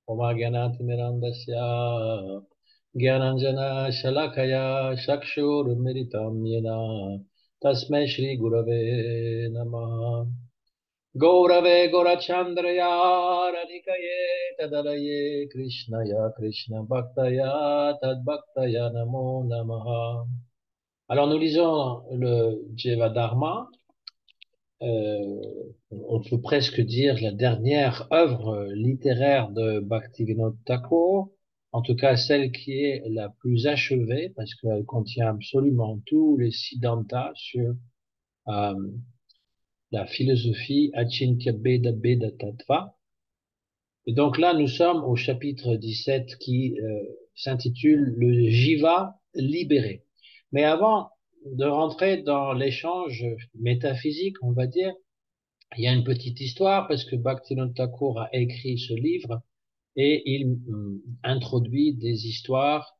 Omagyanatimirandasya Gyananjana Shalakaya Chakshurmiritam Yena Tasmai Shri Gurave Namaha Gaurave Gaurachandraya Radhikaye Tadalaye Krishnaya Krishna Bhaktaya Tadbhaktaya Namo Namaha. Alors nous lisons le Jivadharma, on peut presque dire la dernière œuvre littéraire de Bhaktivinoda Thakur, en tout cas celle qui est la plus achevée, parce qu'elle contient absolument tous les siddhantas sur euh, la philosophie Achintya Bheda Bheda Tattva. Et donc là, nous sommes au chapitre 17 qui s'intitule Le Jiva libéré. Mais avant de rentrer dans l'échange métaphysique, on va dire, il y a une petite histoire parce que Bhaktivinoda Thakur a écrit ce livre et il introduit des histoires,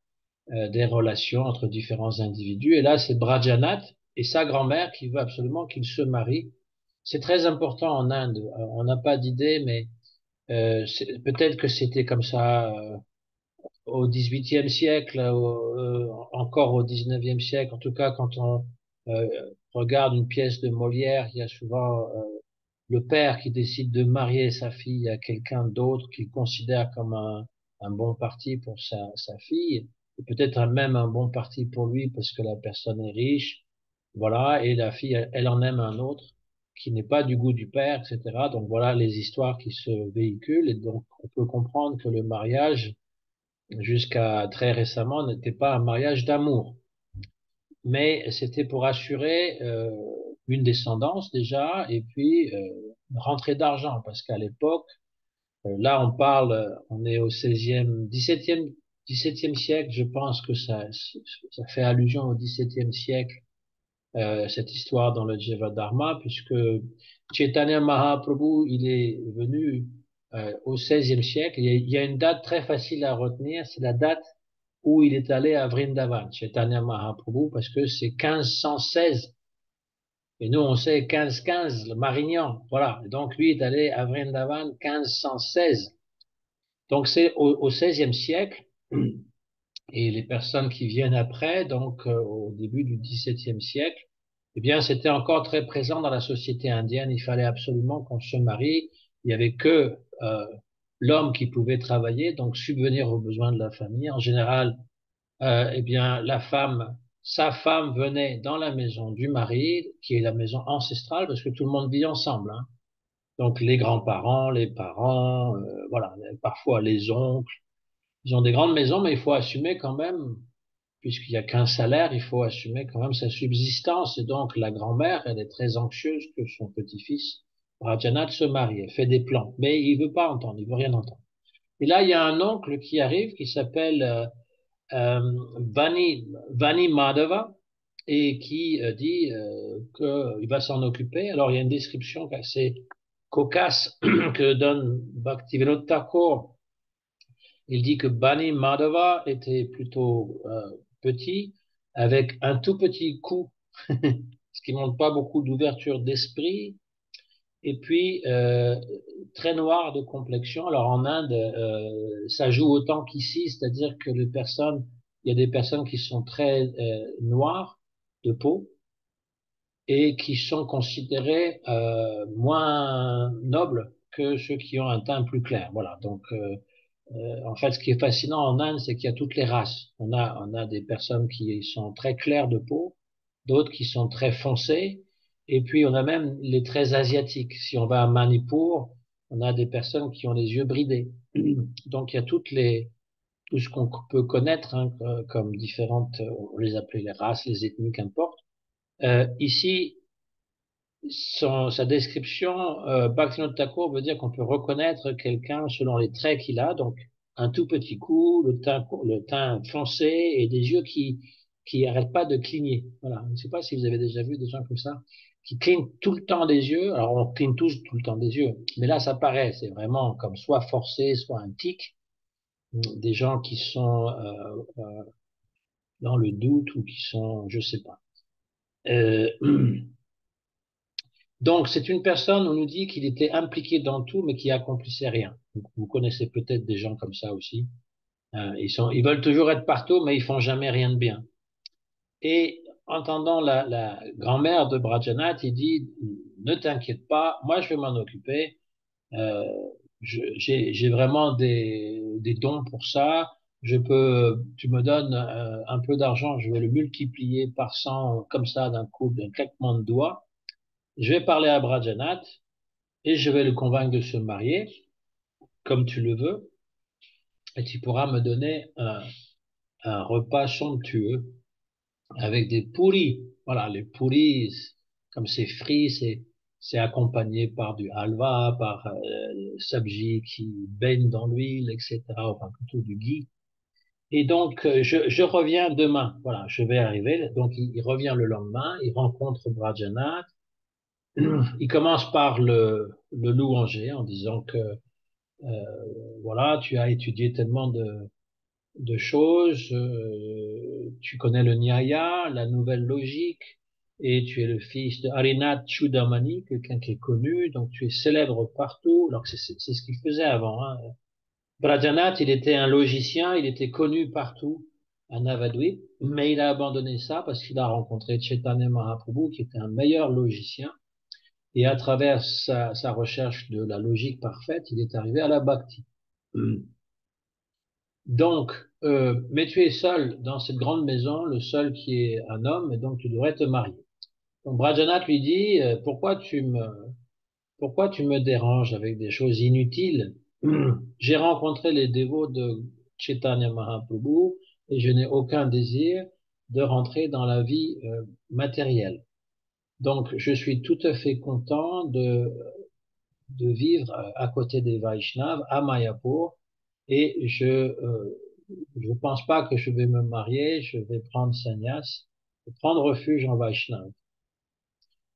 des relations entre différents individus. Et là, c'est Brajanath et sa grand-mère qui veut absolument qu'il se marie. C'est très important en Inde. On n'a pas d'idée, mais peut-être que c'était comme ça au XVIIIe siècle, encore au XIXe siècle. En tout cas, quand on euh, regarde une pièce de Molière, il y a souvent le père qui décide de marier sa fille à quelqu'un d'autre qu'il considère comme un bon parti pour sa fille, et peut-être même un bon parti pour lui parce que la personne est riche, voilà, et la fille, elle en aime un autre qui n'est pas du goût du père, etc. Donc voilà les histoires qui se véhiculent, et donc on peut comprendre que le mariage, jusqu'à très récemment, n'était pas un mariage d'amour, mais c'était pour assurer une descendance déjà, et puis une rentrée d'argent, parce qu'à l'époque, là on parle, on est au 16e, 17e siècle, je pense que ça fait allusion au 17e siècle, cette histoire dans le Jivadharma, puisque Chaitanya Mahaprabhu, il est venu au 16e siècle. Il y a une date très facile à retenir, c'est la date où il est allé à Vrindavan, Chaitanya Mahaprabhu, parce que c'est 1516. Et nous, on sait 1515, le Marignan. Voilà. Et donc, lui est allé à Vrindavan 1516. Donc, c'est au 16e siècle. Et les personnes qui viennent après, donc au début du XVIIe siècle, eh bien, c'était encore très présent dans la société indienne. Il fallait absolument qu'on se marie. Il n'y avait que l'homme qui pouvait travailler, donc subvenir aux besoins de la famille. En général, eh bien, sa femme venait dans la maison du mari, qui est la maison ancestrale, parce que tout le monde vit ensemble, hein. Donc, les grands-parents, les parents, voilà, parfois les oncles. Ils ont des grandes maisons, mais il faut assumer quand même, puisqu'il n'y a qu'un salaire, il faut assumer quand même sa subsistance. Et donc, la grand-mère, elle est très anxieuse que son petit-fils, Rajanath, se marie. Elle fait des plans, mais il veut pas entendre, il veut rien entendre. Et là, il y a un oncle qui arrive, qui s'appelle Vani Madhava, et qui dit qu'il va s'en occuper. Alors, il y a une description assez cocasse que donne Bhaktivinoda Thakur. Il dit que Bani Madhava était plutôt petit, avec un tout petit cou, ce qui montre pas beaucoup d'ouverture d'esprit, et puis très noir de complexion. Alors en Inde, ça joue autant qu'ici, c'est-à-dire que il y a des personnes qui sont très noires de peau et qui sont considérées moins nobles que ceux qui ont un teint plus clair. Voilà. Donc en fait, ce qui est fascinant en Inde, c'est qu'il y a toutes les races. On a des personnes qui sont très claires de peau, d'autres qui sont très foncées, et puis on a même les traits asiatiques. Si on va à Manipur, on a des personnes qui ont les yeux bridés. Donc il y a tout ce qu'on peut connaître, hein, comme différentes, on les appelait les races, les ethnies, qu'importe. Ici, sa description, Bhaktivinoda Thakur veut dire qu'on peut reconnaître quelqu'un selon les traits qu'il a, donc un tout petit cou, le teint foncé et des yeux qui arrêtent pas de cligner. Voilà. Je ne sais pas si vous avez déjà vu des gens comme ça qui clignent tout le temps des yeux. Alors on cligne tous tout le temps des yeux, mais là ça paraît, c'est vraiment comme soit forcé, soit un tic. Des gens qui sont dans le doute ou qui sont, je sais pas. Euh, Donc, c'est une personne, on nous dit qu'il était impliqué dans tout, mais qui accomplissait rien. Vous connaissez peut-être des gens comme ça aussi. Ils veulent toujours être partout, mais ils font jamais rien de bien. Et entendant la grand-mère de Brajanat, il dit, ne t'inquiète pas, moi je vais m'en occuper. Euh, j'ai vraiment des dons pour ça. Tu me donnes un peu d'argent, je vais le multiplier par 100 comme ça d'un coup, d'un claquement de doigts. Je vais parler à Brajanat et je vais le convaincre de se marier comme tu le veux. Et tu pourras me donner un repas somptueux avec des pourris. Voilà, les pourris, comme c'est frit, c'est accompagné par du halva, par sabji qui baigne dans l'huile, etc. Enfin, plutôt du ghee. Et donc, je reviens demain. Voilà, je vais arriver. Donc, il revient le lendemain. Il rencontre Brajanath. Il commence par le louanger en disant que voilà, tu as étudié tellement de choses. Tu connais le Nyaya, la nouvelle logique, et tu es le fils de Harinath Chudamani, quelqu'un qui est connu, donc tu es célèbre partout. Alors que c'est ce qu'il faisait avant. Hein. Brajanath, il était un logicien, il était connu partout à Navadvip, mais il a abandonné ça parce qu'il a rencontré Chaitanya Mahaprabhu, qui était un meilleur logicien. Et à travers sa recherche de la logique parfaite, il est arrivé à la bhakti. Donc, mais tu es seul dans cette grande maison, le seul qui est un homme, et donc tu devrais te marier. Donc Brajanath lui dit, pourquoi tu me déranges avec des choses inutiles? J'ai rencontré les dévots de Chaitanya Mahaprabhu et je n'ai aucun désir de rentrer dans la vie matérielle. Donc, je suis tout à fait content de vivre à côté des Vaishnavas à Mayapur et je pense pas que je vais me marier, je vais prendre sannyas, prendre refuge en Vaishnav.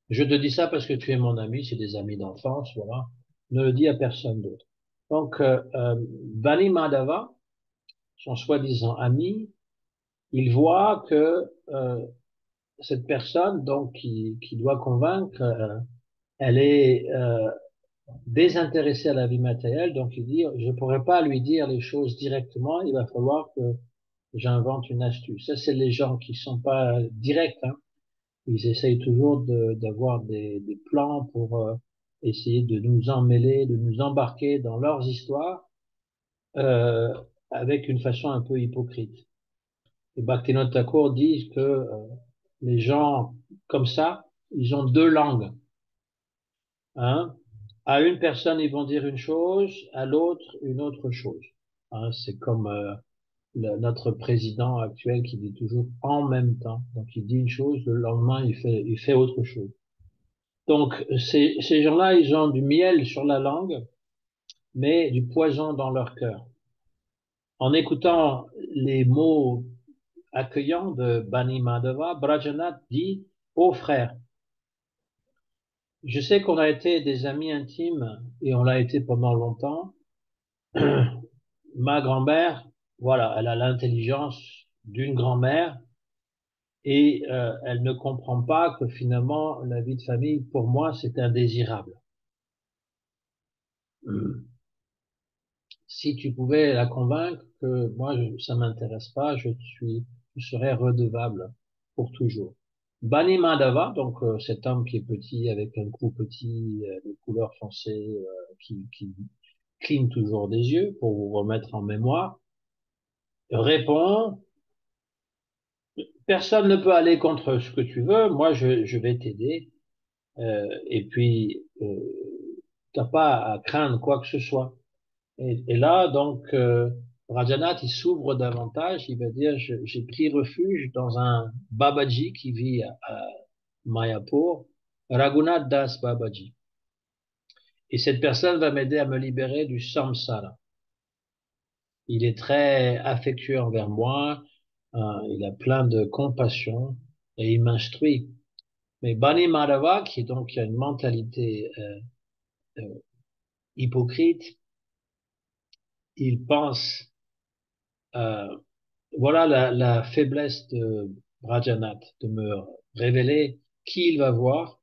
Je te dis ça parce que tu es mon ami, c'est des amis d'enfance, voilà. Ne le dis à personne d'autre. Donc, Bani Madhava, son soi-disant ami, il voit que cette personne, donc, qui doit convaincre, elle est désintéressée à la vie matérielle, donc il dit, je pourrais pas lui dire les choses directement, il va falloir que j'invente une astuce. Ça, c'est les gens qui sont pas directs, hein. Ils essayent toujours d'avoir des plans pour essayer de nous emmêler, de nous embarquer dans leurs histoires euh, avec une façon un peu hypocrite. Et Bhaktivinoda Thakur dit que les gens comme ça, ils ont deux langues. Hein. À une personne, ils vont dire une chose, à l'autre, une autre chose. Hein, c'est comme notre président actuel qui dit toujours en même temps. Donc il dit une chose, le lendemain il fait autre chose. Donc ces gens-là, ils ont du miel sur la langue, mais du poison dans leur cœur. En écoutant les mots accueillants de Bani Madhava, Brajanath dit, ô frère, je sais qu'on a été des amis intimes et on l'a été pendant longtemps. Ma grand-mère, voilà, elle a l'intelligence d'une grand-mère et elle ne comprend pas que finalement la vie de famille, pour moi, c'est indésirable. Si tu pouvais la convaincre que moi, ça m'intéresse pas, je serais redevable pour toujours. Bani Madhava, donc cet homme qui est petit avec un cou petit, de couleur foncée, qui cligne toujours des yeux pour vous remettre en mémoire, répond, personne ne peut aller contre ce que tu veux, moi je vais t'aider, et puis t'as pas à craindre quoi que ce soit. Et là, donc, Rajanath, il s'ouvre davantage, il va dire, j'ai pris refuge dans un Babaji qui vit à Mayapur, Raghunath Das Babaji. Et cette personne va m'aider à me libérer du samsara. Il est très affectueux envers moi, il a plein de compassion et il m'instruit. Mais Bani Madhava, qui a une mentalité euh, hypocrite, il pense voilà la faiblesse de Rajanath, de me révéler qui il va voir.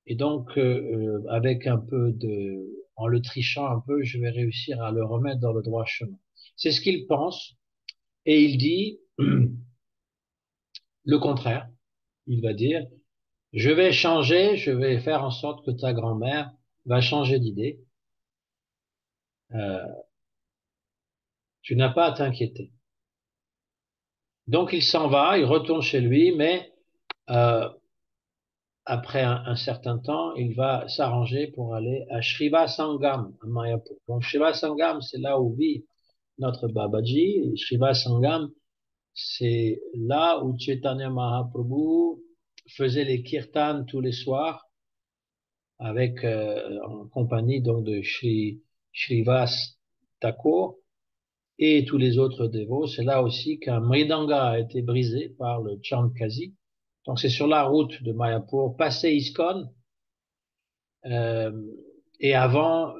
Et donc, avec un peu de en le trichant un peu, je vais réussir à le remettre dans le droit chemin. C'est ce qu'il pense et il dit le contraire. Il va dire, je vais changer, je vais faire en sorte que ta grand-mère va changer d'idée. Euh, tu n'as pas à t'inquiéter. Donc il s'en va, il retourne chez lui, mais euh, après un certain temps, il va s'arranger pour aller à Sriva Sangam, à Mayapur. Donc Sriva Sangam, c'est là où vit notre Babaji. Et Sriva Sangam, c'est là où Chaitanya Mahaprabhu faisait les kirtans tous les soirs avec en compagnie donc de Srivas Thakur et tous les autres dévots. C'est là aussi qu'un mridanga a été brisé par le Chamkazi. Donc c'est sur la route de Mayapur, passé ISKCON, euh, et avant,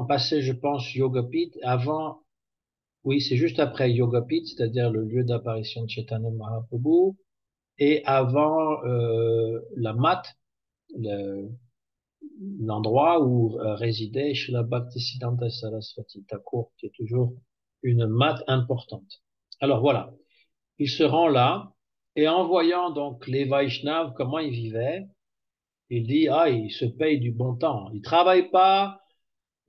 passé, je pense, Yogapit, avant, oui, c'est juste après Yogapit, c'est-à-dire le lieu d'apparition de Chaitanya Mahaprabhu, et avant la Mat, le- l'endroit où résidait Srila Bhaktisiddhanta Saraswati Thakur, qui est toujours une mat importante. Alors voilà, il se rend là, et en voyant donc les Vaishnavas, comment ils vivaient, il dit, ah, ils se payent du bon temps. Ils travaillent pas,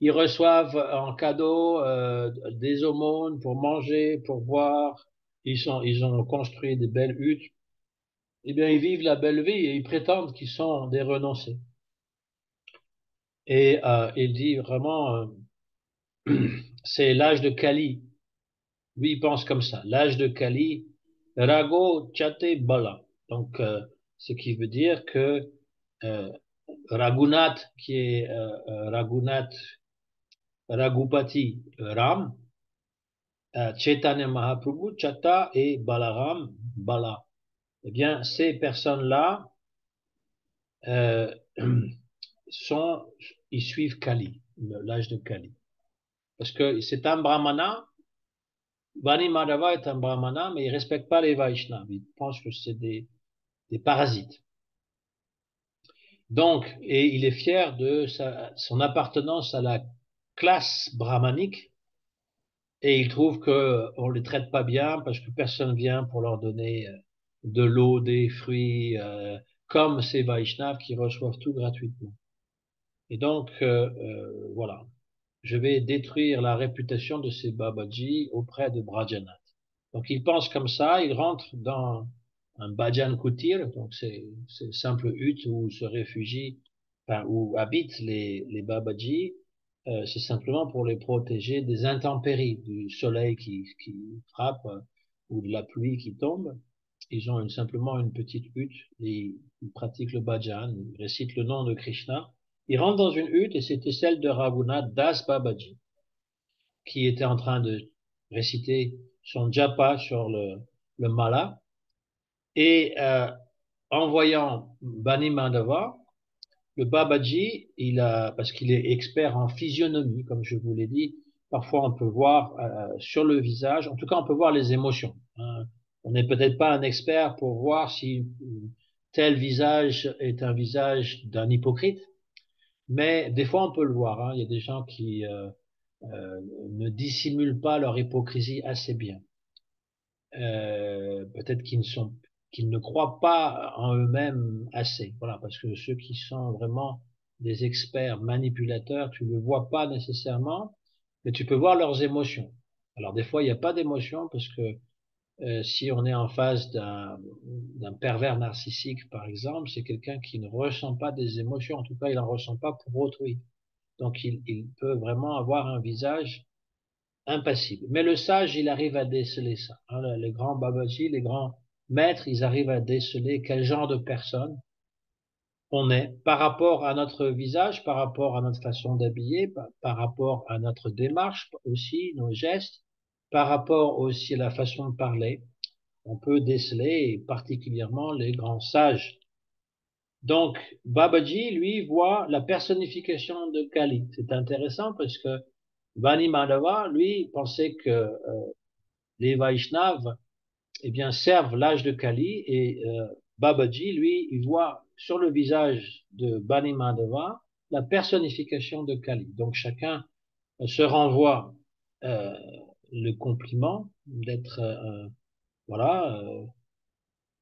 ils reçoivent en cadeau des aumônes pour manger, pour boire. Ils ont construit des belles huttes. Eh bien, ils vivent la belle vie et ils prétendent qu'ils sont des renoncés. Et il dit vraiment, c'est l'âge de Kali. Lui, il pense comme ça. L'âge de Kali, Rago Chate Bala. Donc, ce qui veut dire que euh, Raghunath, qui est Raghunath Raghupati Ram, Chaitanya Mahaprabhu, Chata et Balaram, Bala. Eh bien, ces personnes-là euh, sont, ils suivent Kali, l'âge de Kali. Parce que c'est un brahmana. Bani Madhava est un brahmana, mais il respecte pas les Vaishnavas. Il pense que c'est des parasites. Donc, et il est fier de son appartenance à la classe brahmanique, et il trouve que on les traite pas bien parce que personne vient pour leur donner de l'eau, des fruits, comme ces Vaishnavas qui reçoivent tout gratuitement. Et donc, voilà, je vais détruire la réputation de ces Babaji auprès de Brajanath. Donc il pense comme ça, il rentre dans un Bhajan Kutir, donc c'est simple hutte où se réfugient, enfin, où habitent les Babaji. C'est simplement pour les protéger des intempéries, du soleil qui frappe ou de la pluie qui tombe. Ils ont simplement une petite hutte et ils pratiquent le bhajan, ils récitent le nom de Krishna. Ils rentrent dans une hutte et c'était celle de Raghunath Das Babaji qui était en train de réciter son japa sur le mala. Et en voyant Bani Madhava, le Babaji, parce qu'il est expert en physionomie, comme je vous l'ai dit, parfois on peut voir sur le visage, en tout cas on peut voir les émotions, hein. On n'est peut-être pas un expert pour voir si tel visage est un visage d'un hypocrite, mais des fois on peut le voir, hein. Il y a des gens qui ne dissimulent pas leur hypocrisie assez bien. Peut-être qu'ils ne croient pas en eux-mêmes assez. Voilà, parce que ceux qui sont vraiment des experts manipulateurs, tu ne vois pas nécessairement, mais tu peux voir leurs émotions. Alors des fois, il n'y a pas d'émotion parce que si on est en face d'un pervers narcissique, par exemple, c'est quelqu'un qui ne ressent pas des émotions. En tout cas, il n'en ressent pas pour autrui. Donc, il peut vraiment avoir un visage impassible. Mais le sage, il arrive à déceler ça, hein. Les grands Babaji, les grands maîtres, ils arrivent à déceler quel genre de personne on est par rapport à notre visage, par rapport à notre façon d'habiller, par rapport à notre démarche aussi, nos gestes, par rapport aussi à la façon de parler. On peut déceler, et particulièrement les grands sages. Donc, Babaji, lui, voit la personnification de Kali. C'est intéressant parce que Vani Madhava, lui, pensait que les Vaishnavas, eh bien, servent l'âge de Kali et Babaji, lui, il voit sur le visage de Bani Madhava la personnification de Kali. Donc chacun se renvoie euh, le compliment d'être, voilà,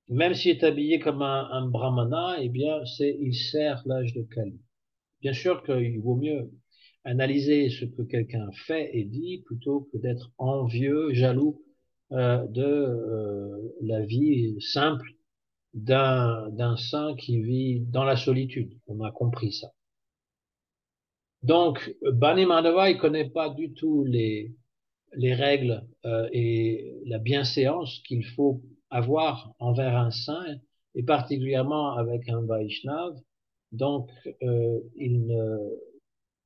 même s'il est habillé comme un brahmana, eh bien, il sert l'âge de Kali. Bien sûr qu'il vaut mieux analyser ce que quelqu'un fait et dit plutôt que d'être envieux, jaloux de la vie simple d'un saint qui vit dans la solitude. On a compris ça. Donc, Bani Madhava, il connaît pas du tout les règles et la bienséance qu'il faut avoir envers un saint et particulièrement avec un Vaishnav. Donc, il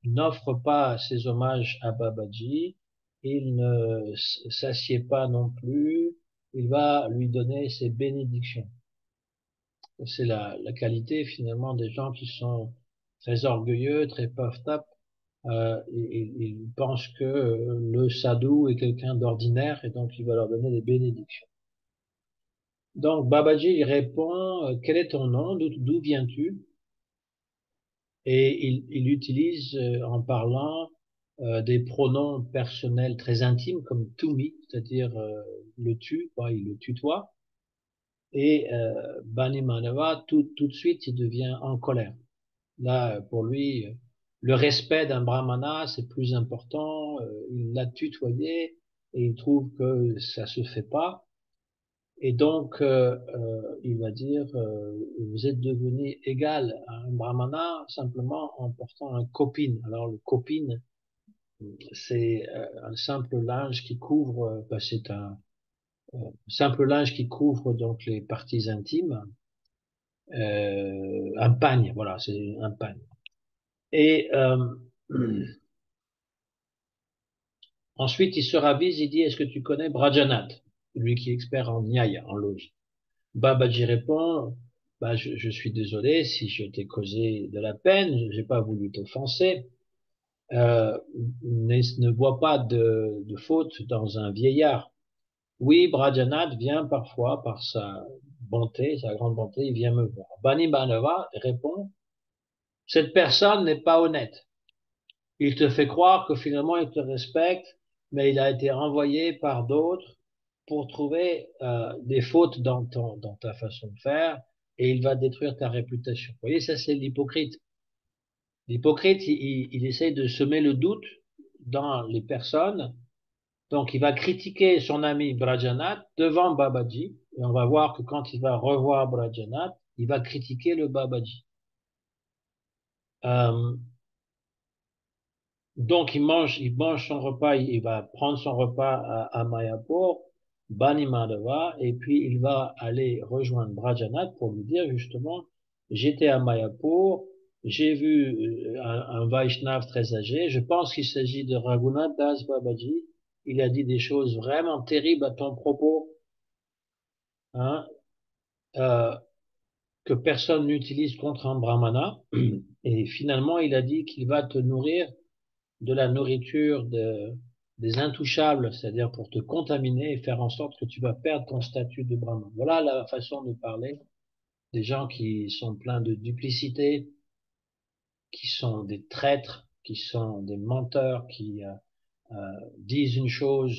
n'offre pas ses hommages à Babaji, il ne s'assied pas non plus, il va lui donner ses bénédictions. C'est la qualité finalement des gens qui sont très orgueilleux, très puffed up. Ils pensent que le sadhu est quelqu'un d'ordinaire et donc il va leur donner des bénédictions. Donc Babaji il répond, quel est ton nom, d'où viens-tu? Et il utilise en parlant des pronoms personnels très intimes comme to me, c'est-à-dire le tu, quoi, il le tutoie. Et Bani Manava, tout de suite, il devient en colère. Là, pour lui, le respect d'un brahmana, c'est plus important. Il l'a tutoyé et il trouve que ça se fait pas. Et donc, il va dire, vous êtes devenu égal à un brahmana simplement en portant un copine. Alors, le copine, c'est un simple linge qui couvre, c'est simple linge qui couvre donc les parties intimes. Un pagne, voilà, c'est un pagne. Et ensuite, il se ravise, il dit, est-ce que tu connais Brajanath, lui qui est expert en Nyaya, en logique. Babaji répond, bah, je suis désolé si je t'ai causé de la peine, j'ai pas voulu t'offenser. Ne vois pas de faute dans un vieillard. Oui, Brajanath vient parfois par sa bonté, sa grande bonté, il vient me voir. Bani Banava répond, cette personne n'est pas honnête. Il te fait croire que finalement il te respecte, mais il a été renvoyé par d'autres pour trouver des fautes dans ta façon de faire et il va détruire ta réputation. Vous voyez, ça c'est l'hypocrite. L'hypocrite, il essaye de semer le doute dans les personnes. Donc il va critiquer son ami Brajanath devant Babaji et on va voir que quand il va revoir Brajanath, il va critiquer le Babaji. Euh, Donc, il mange son repas, il va prendre son repas à Mayapur, Bani Madhava, et puis il va aller rejoindre Brajanath pour lui dire justement, j'étais à Mayapur, j'ai vu un Vaishnav très âgé, je pense qu'il s'agit de Raghunath Das Babaji, il a dit des choses vraiment terribles à ton propos, hein, euh, que personne n'utilise contre un brahmana, et finalement il a dit qu'il va te nourrir de la nourriture des intouchables, c'est-à-dire pour te contaminer et faire en sorte que tu vas perdre ton statut de brahman. Voilà la façon de parler des gens qui sont pleins de duplicité, qui sont des traîtres, qui sont des menteurs, qui disent une chose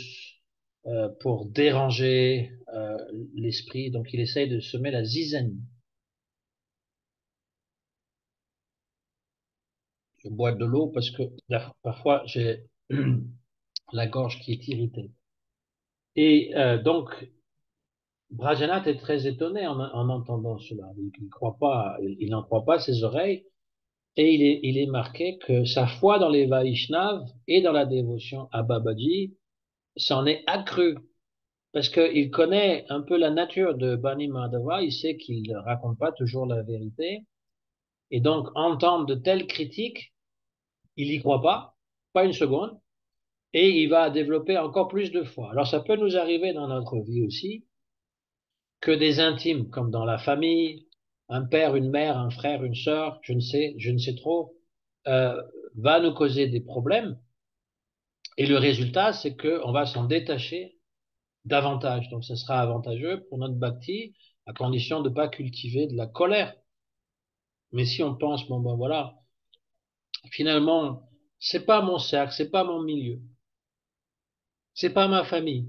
pour déranger l'esprit. Donc il essaye de semer la zizanie. Je bois de l'eau parce que parfois j'ai la gorge qui est irritée. Et donc, Brajanath est très étonné en entendant cela. Il n'en croit pas ses oreilles et il est marqué que sa foi dans les Vaishnavas et dans la dévotion à Babaji s'en est accrue parce qu'il connaît un peu la nature de Bani Madhava, il sait qu'il ne raconte pas toujours la vérité et donc entendre de telles critiques, il y croit pas une seconde et il va développer encore plus de foi. Alors ça peut nous arriver dans notre vie aussi que des intimes, comme dans la famille, un père, une mère, un frère, une sœur, je ne sais trop, euh, va nous causer des problèmes. Et le résultat, c'est qu'on va s'en détacher davantage. Donc, ce sera avantageux pour notre bhakti, à condition de ne pas cultiver de la colère. Mais si on pense, bon ben voilà, Finalement, c'est pas mon cercle, c'est pas mon milieu, c'est pas ma famille.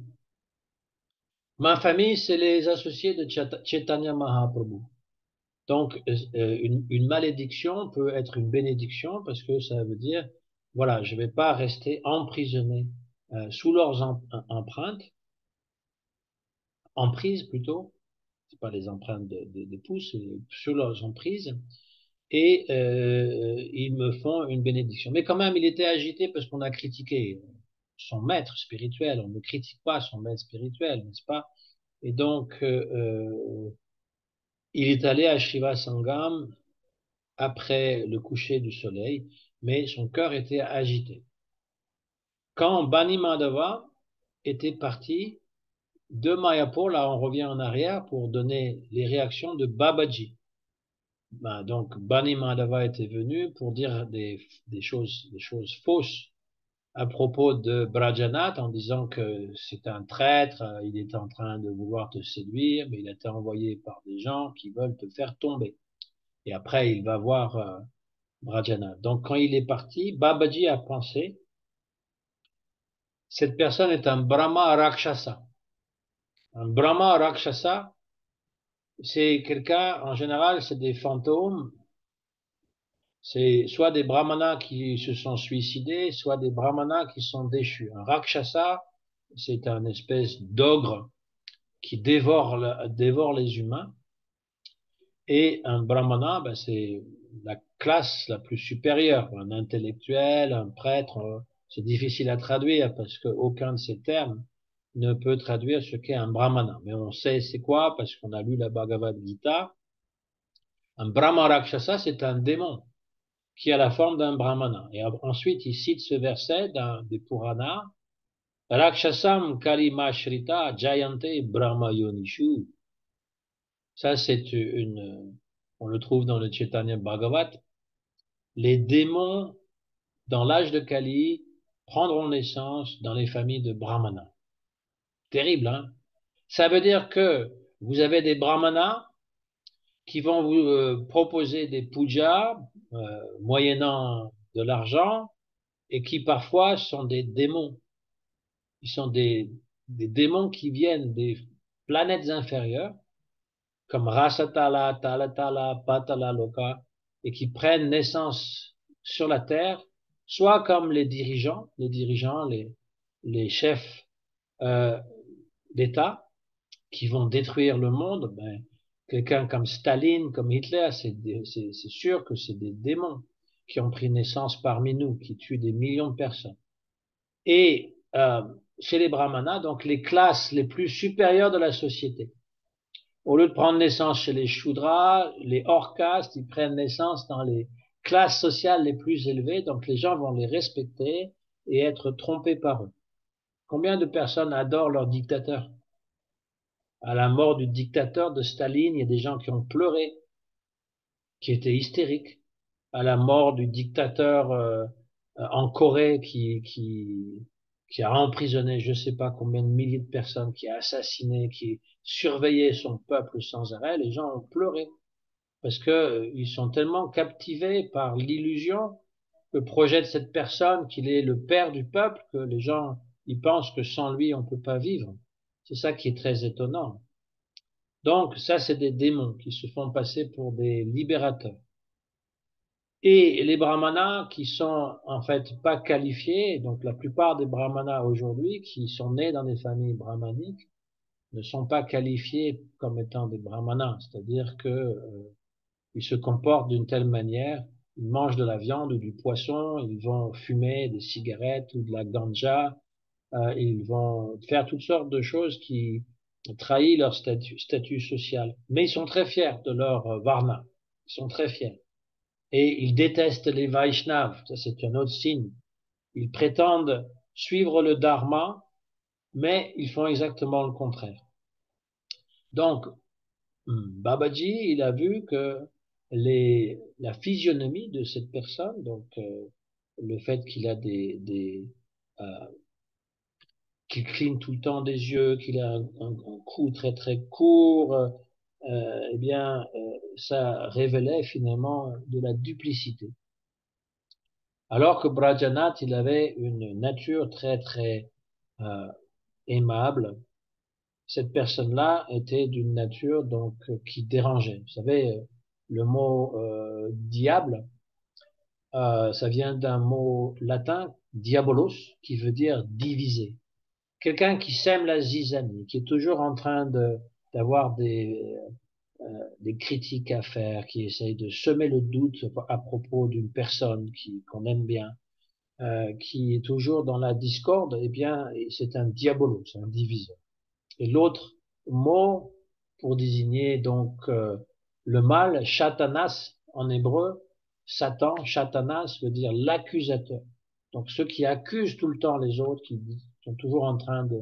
Ma famille, c'est les associés de Chaitanya Mahaprabhu. Donc, une malédiction peut être une bénédiction parce que ça veut dire, voilà, je vais pas rester emprisonné sous leurs empreintes, emprises plutôt, c'est pas les empreintes de pouces, c'est sous leurs emprises, et ils me font une bénédiction. Mais quand même, il était agité parce qu'on a critiqué son maître spirituel. On ne critique pas son maître spirituel, n'est-ce pas? Et donc, il est allé à Shiva Sangam après le coucher du soleil, mais son cœur était agité. Quand Bani Madhava était parti de Mayapur, là on revient en arrière pour donner les réactions de Babaji. Ben, donc Bani Madhava était venu pour dire des choses fausses à propos de Brajanath en disant que c'est un traître, il est en train de vouloir te séduire, mais il a été envoyé par des gens qui veulent te faire tomber. Et après, il va voir Brajanath. Donc, quand il est parti, Babaji a pensé, cette personne est un Brahma Rakshasa. Un Brahma Rakshasa, c'est quelqu'un, en général, c'est des fantômes, c'est soit des Brahmanas qui se sont suicidés, soit des Brahmanas qui sont déchus. Un Rakshasa, c'est un espèce d'ogre qui dévore les humains. Et un Brahmana, ben, c'est la classe la plus supérieure. Un intellectuel, un prêtre, c'est difficile à traduire parce qu'aucun de ces termes ne peut traduire ce qu'est un Brahmana. Mais on sait c'est quoi parce qu'on a lu la Bhagavad Gita. Un Brahma Rakshasa, c'est un démon qui a la forme d'un Brahmana. Et ensuite, il cite ce verset des Puranas. Rakshasam Kalimashrita Jayante Brahma Yonishu. Ça, on le trouve dans le Chaitanya Bhagavat. Les démons, dans l'âge de Kali, prendront naissance dans les familles de Brahmanas. Terrible, hein? Ça veut dire que vous avez des Brahmanas qui vont vous proposer des pujas, moyennant de l'argent, et qui parfois sont des démons. Ils sont des démons qui viennent des planètes inférieures, comme Rasatala, Talatala, Patala, Loka, et qui prennent naissance sur la terre, soit comme les chefs euh, d'État qui vont détruire le monde. Ben, quelqu'un comme Staline, comme Hitler, c'est sûr que c'est des démons qui ont pris naissance parmi nous, qui tuent des millions de personnes. Et chez les brahmanas, donc les classes les plus supérieures de la société, au lieu de prendre naissance chez les Shudras, les hors castes, ils prennent naissance dans les classes sociales les plus élevées, donc les gens vont les respecter et être trompés par eux. Combien de personnes adorent leur dictateur? À la mort du dictateur de Staline, il y a des gens qui ont pleuré, qui étaient hystériques. À la mort du dictateur en Corée qui a emprisonné je ne sais pas combien de milliers de personnes, qui a assassiné, qui surveillait son peuple sans arrêt, les gens ont pleuré. Parce que ils sont tellement captivés par l'illusion que projette cette personne qu'il est le père du peuple que les gens ils pensent que sans lui on peut pas vivre. C'est ça qui est très étonnant. Donc ça c'est des démons qui se font passer pour des libérateurs. Et les brahmanas qui sont en fait pas qualifiés, donc la plupart des brahmanas aujourd'hui qui sont nés dans des familles brahmaniques ne sont pas qualifiés comme étant des brahmanas, c'est-à-dire que ils se comportent d'une telle manière, ils mangent de la viande ou du poisson, ils vont fumer des cigarettes ou de la ganja, ils vont faire toutes sortes de choses qui trahissent leur statut social. Mais ils sont très fiers de leur varna, ils sont très fiers. Et ils détestent les Vaishnavas, ça c'est un autre signe. Ils prétendent suivre le dharma, mais ils font exactement le contraire. Donc, Babaji, il a vu que la physionomie de cette personne, donc le fait qu'il a euh, qu'il cligne tout le temps des yeux, qu'il a un cou très très court, eh bien, ça révélait finalement de la duplicité. Alors que Brajanath, il avait une nature très, très euh, aimable. Cette personne-là était d'une nature donc qui dérangeait. Vous savez, le mot diable, ça vient d'un mot latin, diabolos, qui veut dire diviser. Quelqu'un qui sème la zizanie, qui est toujours en train d'avoir des critiques à faire, qui essaye de semer le doute à propos d'une personne qu'on aime bien, qui est toujours dans la discorde, eh bien, c'est un diabolos, un diviseur. Et l'autre mot pour désigner donc le mal, Shatanas en hébreu, Satan, Shatanas veut dire l'accusateur. Donc ceux qui accusent tout le temps les autres, qui sont toujours en train de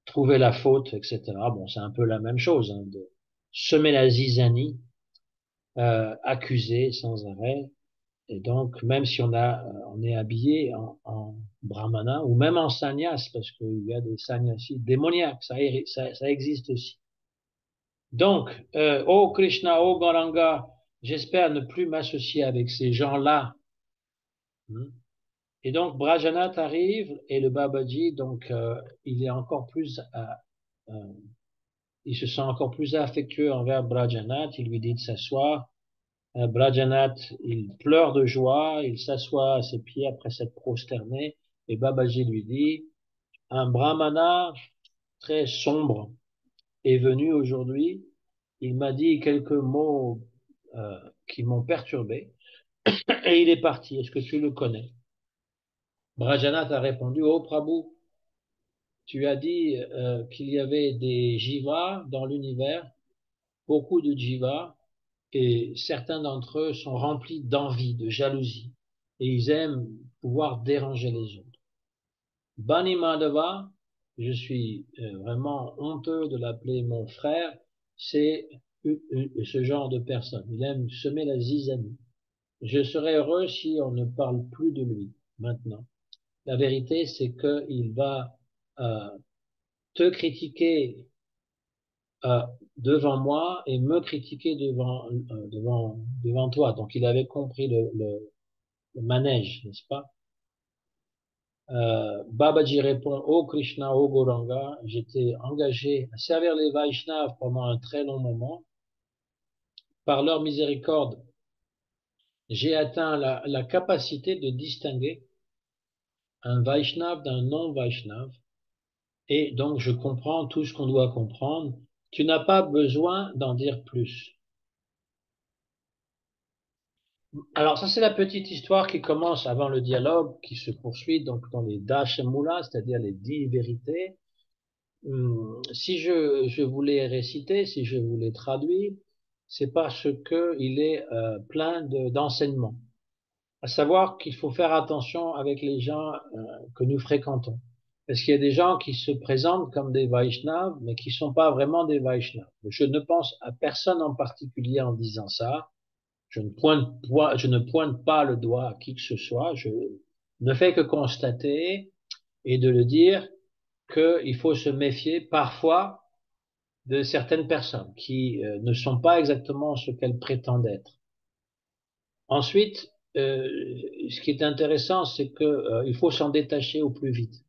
trouver la faute, etc. Bon, c'est un peu la même chose, hein, de semer la zizanie, accuser sans arrêt. Et donc, même si on est habillé en brahmana ou même en sannyas, parce qu'il y a des sannyasis démoniaques, ça existe aussi. Donc, oh Krishna, oh Gauranga, j'espère ne plus m'associer avec ces gens-là. Hmm. Et donc, Brajanath arrive et le Babaji, donc, il est encore plus, euh, il se sent encore plus affectueux envers Brajanath. Il lui dit de s'asseoir. Brajanath, il pleure de joie, il s'assoit à ses pieds après s'être prosterné, et Babaji lui dit, un brahmana très sombre est venu aujourd'hui, il m'a dit quelques mots qui m'ont perturbé, et il est parti. Est-ce que tu le connais? Brajanath a répondu, oh Prabhu, tu as dit qu'il y avait des jivas dans l'univers, beaucoup de jivas, et certains d'entre eux sont remplis d'envie, de jalousie, et ils aiment pouvoir déranger les autres. Bani Madhava, je suis vraiment honteux de l'appeler mon frère, c'est ce genre de personne. Il aime semer la zizanie. Je serais heureux si on ne parle plus de lui maintenant. La vérité, c'est qu'il va euh, te critiquer euh, devant moi et me critiquer devant toi. Donc il avait compris le manège, n'est-ce pas? Babaji répond, oh Krishna, oh Gauranga, j'étais engagé à servir les Vaishnavas pendant un très long moment. Par leur miséricorde, j'ai atteint la capacité de distinguer un Vaishnav d'un non-Vaishnav. Et donc, je comprends tout ce qu'on doit comprendre. Tu n'as pas besoin d'en dire plus. Alors, ça, c'est la petite histoire qui commence avant le dialogue, qui se poursuit donc dans les Dashamula, c'est-à-dire les 10 vérités. Si je voulais réciter, si je voulais traduire, c'est parce que il est plein d'enseignements. À savoir qu'il faut faire attention avec les gens que nous fréquentons. Parce qu'il y a des gens qui se présentent comme des Vaishnavas, mais qui ne sont pas vraiment des Vaishnavas. Je ne pense à personne en particulier en disant ça. Je ne pointe pas le doigt à qui que ce soit. Je ne fais que constater et de le dire qu'il faut se méfier parfois de certaines personnes qui ne sont pas exactement ce qu'elles prétendent être. Ensuite, ce qui est intéressant, c'est que il faut s'en détacher au plus vite.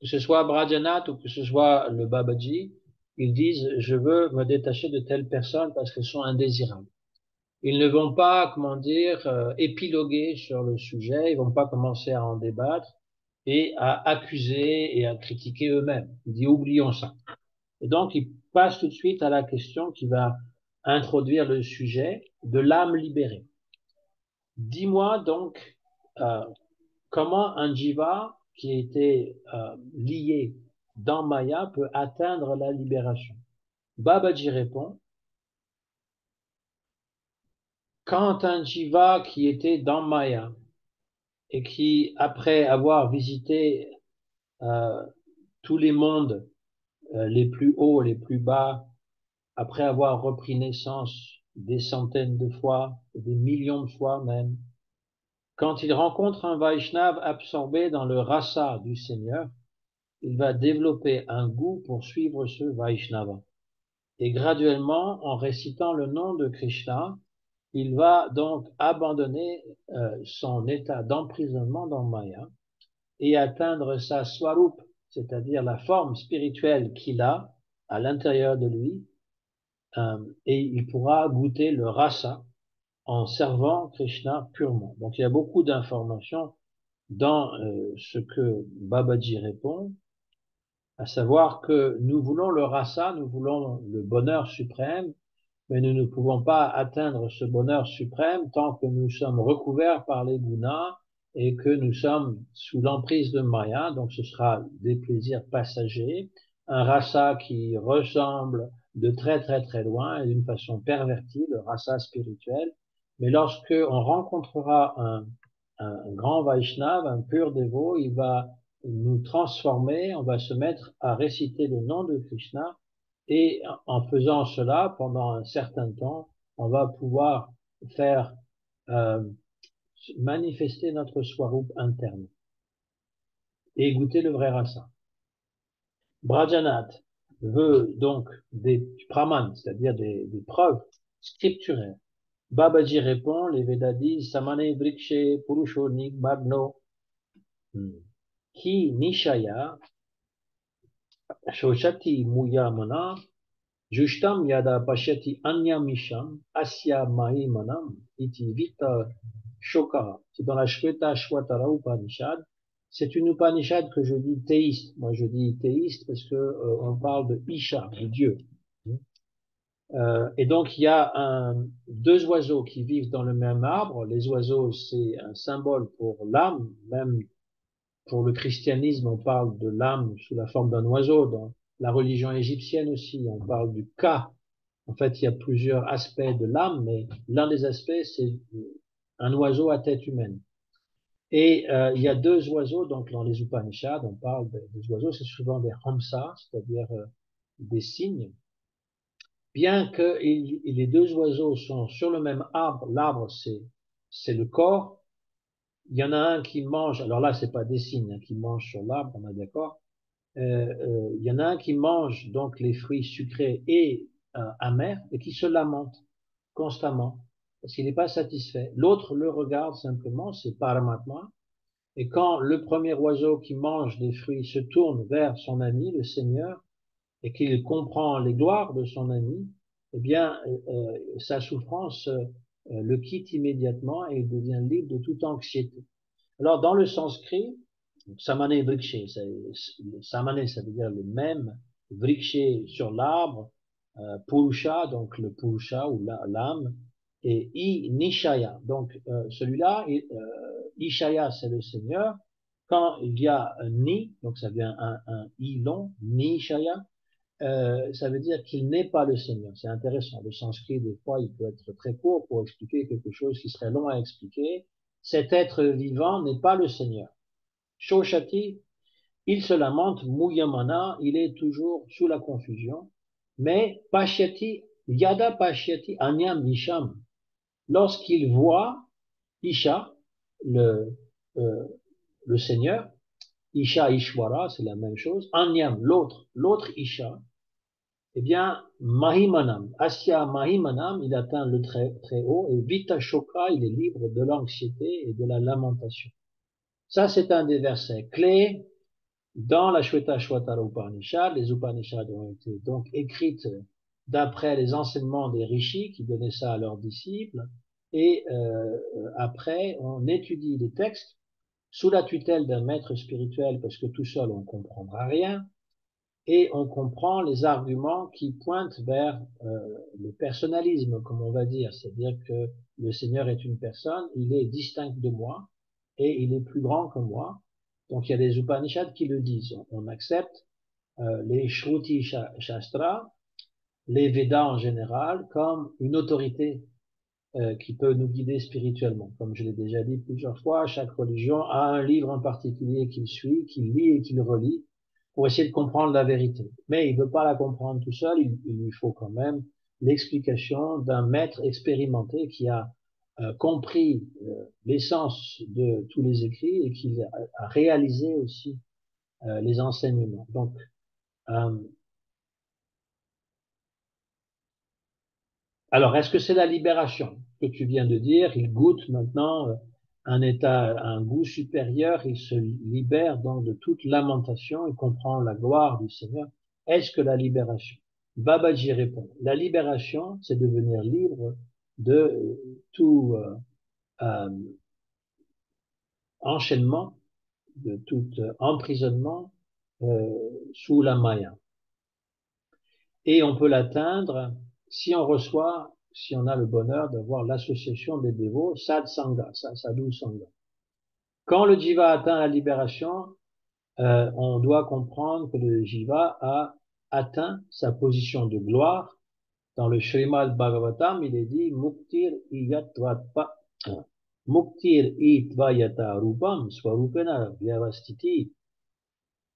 Que ce soit Brajanath ou que ce soit le Babaji, ils disent je veux me détacher de telles personnes parce qu'elles sont indésirables. Ils ne vont pas, comment dire, épiloguer sur le sujet, ils vont pas commencer à en débattre et à accuser et à critiquer eux-mêmes. Il dit oublions ça. Et donc, il passe tout de suite à la question qui va introduire le sujet de l'âme libérée. Dis-moi donc euh, comment un jiva qui était lié dans Maya peut atteindre la libération. Babaji répond, quand un jiva qui était dans Maya et qui, après avoir visité euh, tous les mondes, les plus hauts, les plus bas, après avoir repris naissance des centaines de fois, des millions de fois même, quand il rencontre un Vaishnav absorbé dans le rasa du Seigneur, il va développer un goût pour suivre ce Vaishnava. Et graduellement, en récitant le nom de Krishna, il va donc abandonner son état d'emprisonnement dans Maya et atteindre sa swarup, c'est-à-dire la forme spirituelle qu'il a à l'intérieur de lui, et il pourra goûter le rasa en servant Krishna purement. Donc il y a beaucoup d'informations dans ce que Babaji répond, à savoir que nous voulons le rasa, nous voulons le bonheur suprême, mais nous ne pouvons pas atteindre ce bonheur suprême tant que nous sommes recouverts par les gunas et que nous sommes sous l'emprise de Maya, donc ce sera des plaisirs passagers, un rasa qui ressemble de très très très loin et d'une façon pervertie, le rasa spirituel, mais lorsque on rencontrera un grand Vaishnav, un pur dévot, il va nous transformer, on va se mettre à réciter le nom de Krishna et en faisant cela pendant un certain temps, on va pouvoir faire euh, manifester notre swarup interne et goûter le vrai rasa. Brajanath veut donc des pramans, c'est-à-dire des preuves scripturaires. Babaji répond, les Védas disent Samane Vrikshe Purusho Nigmagno Ki Nishaya Shoshati Muyamana Jushtam Yada Pashyati Anyamisham Asya Mahimanam Iti Vita Shoka. C'est dans la Shveta Shwatara Upanishad. C'est une Upanishad que je dis théiste. Moi, je dis théiste parce que on parle de Isha, de Dieu. Et donc, il y a deux oiseaux qui vivent dans le même arbre. Les oiseaux, c'est un symbole pour l'âme. Même pour le christianisme, on parle de l'âme sous la forme d'un oiseau. Dans la religion égyptienne aussi, on parle du Ka. En fait, il y a plusieurs aspects de l'âme, mais l'un des aspects, c'est un oiseau à tête humaine. Et il y a deux oiseaux, donc dans les Upanishads, on parle des oiseaux, c'est souvent des hamsas, c'est-à-dire des cygnes. Bien que les deux oiseaux sont sur le même arbre, l'arbre c'est le corps. Il y en a un qui mange, alors là c'est pas des cygnes hein, qui mangent sur l'arbre, on est d'accord. Il y en a un qui mange donc les fruits sucrés et amers et qui se lamente constamment parce qu'il n'est pas satisfait. L'autre le regarde simplement, c'est Paramatma. Et quand le premier oiseau qui mange des fruits se tourne vers son ami, le Seigneur, et qu'il comprend les gloires de son ami, eh bien, sa souffrance le quitte immédiatement et il devient libre de toute anxiété. Alors, dans le sanskrit, samane vrikshe, samane, ça veut dire le même, vrikshe sur l'arbre, purusha, donc le purusha ou l'âme, et nishaya. Donc, celui-là, ishaya, c'est le Seigneur. Quand il y a un ni, donc ça vient un i long, nishaya, ça veut dire qu'il n'est pas le Seigneur. C'est intéressant. Le sanskrit, des fois, il peut être très court pour expliquer quelque chose qui serait long à expliquer. Cet être vivant n'est pas le Seigneur. Shoshati, il se lamente, Muyamana, il est toujours sous la confusion. Mais Pashyati, Yada Pashyati Anyam Isham, lorsqu'il voit Isha, le, euh, le Seigneur, Isha Ishwara, c'est la même chose, Anyam, l'autre Isha, eh bien, Mahimanam, Asya Mahimanam, il atteint le très, très haut, et Vita Shoka, il est libre de l'anxiété et de la lamentation. Ça, c'est un des versets clés dans la Shweta Upanishad. Les Upanishads ont été donc écrites d'après les enseignements des rishis qui donnaient ça à leurs disciples. Et après, on étudie les textes sous la tutelle d'un maître spirituel parce que tout seul, on ne comprendra rien. Et on comprend les arguments qui pointent vers le personnalisme, comme on va dire, c'est-à-dire que le Seigneur est une personne, il est distinct de moi et il est plus grand que moi. Donc il y a des Upanishads qui le disent. On accepte les Shruti Shastra, les Védas en général, comme une autorité qui peut nous guider spirituellement. Comme je l'ai déjà dit plusieurs fois, chaque religion a un livre en particulier qu'il suit, qu'il lit et qu'il relit pour essayer de comprendre la vérité. Mais il ne veut pas la comprendre tout seul, il lui faut quand même l'explication d'un maître expérimenté qui a compris l'essence de tous les écrits et qui a réalisé aussi les enseignements. Donc, euh, alors, est-ce que c'est la libération? que tu viens de dire, il goûte maintenant un état, un goût supérieur, il se libère donc de toute lamentation, il comprend la gloire du Seigneur. Est-ce que la libération? Babaji répond, la libération, c'est devenir libre de tout euh, enchaînement, de tout emprisonnement sous la Maya. Et on peut l'atteindre si on reçoit, si on a le bonheur d'avoir l'association des dévots, Sadhsanga, Sadhu Sangha. Quand le jiva atteint la libération, on doit comprendre que le jiva a atteint sa position de gloire. Dans le Srimad Bhagavatam, il est dit Muktir itvayata rupam swarupena vyavastiti.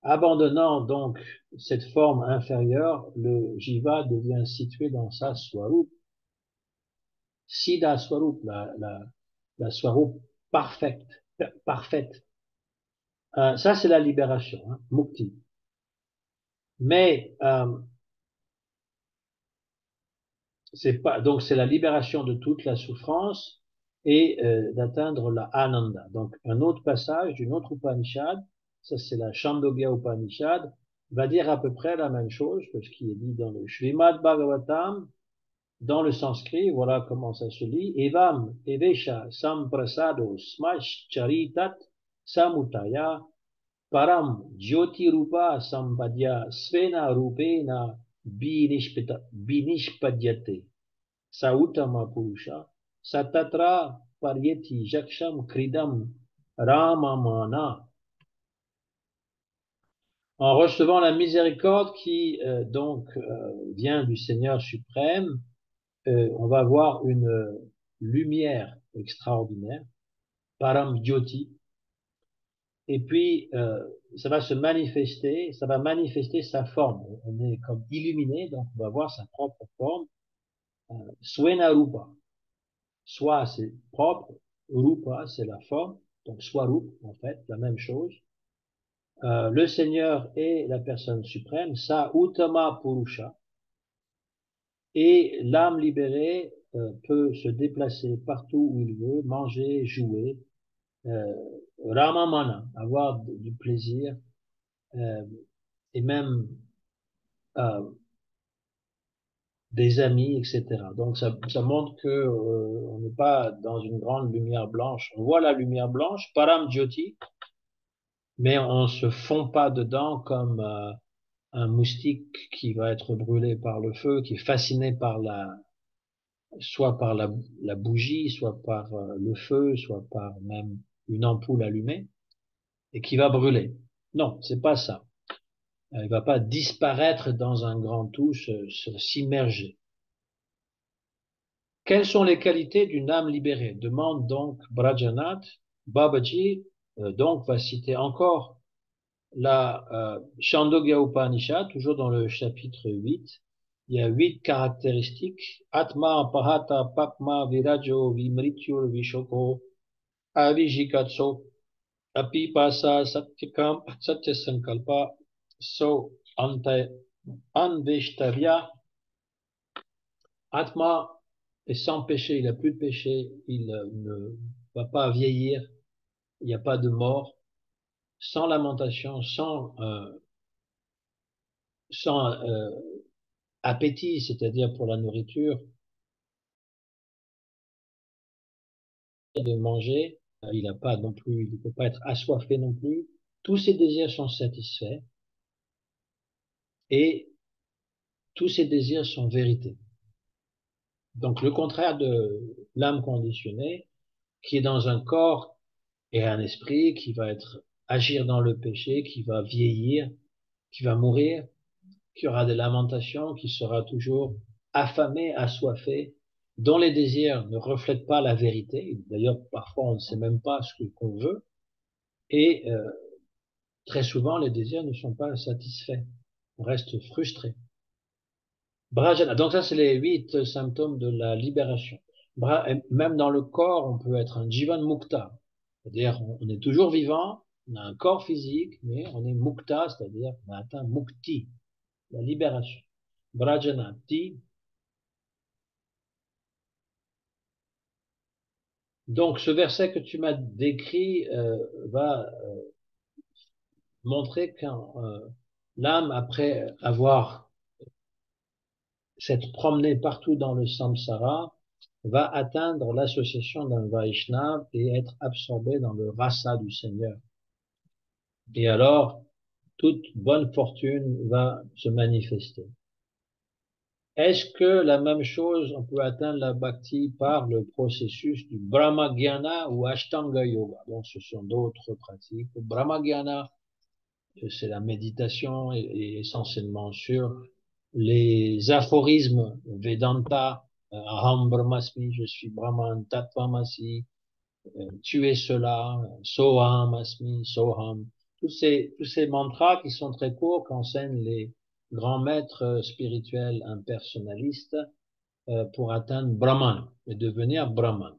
Abandonnant donc cette forme inférieure, le jiva devient situé dans sa swarup. Siddha swarup, la swarup parfaite. Ça, c'est la libération, hein, mukti. Mais c'est pas donc c'est la libération de toute la souffrance et d'atteindre la ananda. Donc un autre passage d'une autre Upanishad, ça c'est la Chandogya Upanishad, va dire à peu près la même chose que ce qui est dit dans le Srimad Bhagavatam, dans le sanskrit, voilà comment ça se lit. Evam evesha samprasado smash charitat samutaya param jyoti rupa sampadya svena rupena binishpadyate. Sautama Purusha, Satatra Paryeti Jaksham Kridam Ramamana. En recevant la miséricorde qui vient du Seigneur suprême, on va voir une lumière extraordinaire, Param Jyoti, et puis ça va se manifester, ça va manifester sa forme. On est comme illuminé, donc on va voir sa propre forme, Swena Rupa. Soit c'est propre, rupa c'est la forme, donc swarup en fait, la même chose. Le Seigneur est la personne suprême, sa Uttama Purusha, et l'âme libérée peut se déplacer partout où il veut, manger, jouer, Ramamana, avoir du plaisir, et même des amis, etc. Donc ça montre que on n'est pas dans une grande lumière blanche. On voit la lumière blanche, Param Jyoti, mais on se fond pas dedans comme un moustique qui va être brûlé par le feu, qui est fasciné par soit par la bougie, soit par le feu, soit par même une ampoule allumée, et qui va brûler. Non, c'est pas ça. Il va pas disparaître dans un grand tout, s'immerger. Quelles sont les qualités d'une âme libérée? Demande donc Brajanath. Babaji donc va citer encore la Chandogya Upanishad, toujours dans le chapitre 8. Il y a 8 caractéristiques. Atma, Pahata, Papma, Virajo, Vimrityur, Vishoko, Avijikatso, Apipasa, Satyakam, Satyasankalpa, So, Anveshtavya. Atma est sans péché, il n'a plus de péché, il ne va pas vieillir, il n'y a pas de mort, sans lamentation, sans appétit, c'est-à-dire pour la nourriture, de manger, il n'a pas non plus, il ne peut pas être assoiffé non plus. Tous ses désirs sont satisfaits et tous ses désirs sont vérité. Donc le contraire de l'âme conditionnée, qui est dans un corps et un esprit, qui va agir dans le péché, qui va vieillir, qui va mourir, qui aura des lamentations, qui sera toujours affamé, assoiffé, dont les désirs ne reflètent pas la vérité. D'ailleurs, parfois, on ne sait même pas ce qu'on veut. Et très souvent, les désirs ne sont pas satisfaits. On reste frustré. Brajana. Donc ça, c'est les 8 symptômes de la libération. Même dans le corps, on peut être un jivan mukta. C'est-à-dire, on est toujours vivant, on a un corps physique, mais on est mukta, c'est-à-dire on a atteint mukti, la libération. Brajanati, Donc, ce verset que tu m'as décrit va montrer que l'âme, après avoir s'être promenée partout dans le samsara, va atteindre l'association d'un Vaishnav et être absorbée dans le rasa du Seigneur. Et alors, toute bonne fortune va se manifester. Est-ce que la même chose, on peut atteindre la bhakti par le processus du Brahmagyana ou Ashtanga Yoga? Bon, ce sont d'autres pratiques. Le Brahmagyana, c'est la méditation et essentiellement sur les aphorismes Vedanta, Aham Brahmasmi, je suis Brahman, Tattvamasi, tu es cela, Soham Asmi, Soham. Tous ces mantras qui sont très courts qu'enseignent les grands maîtres spirituels impersonnalistes pour atteindre Brahman et devenir Brahman.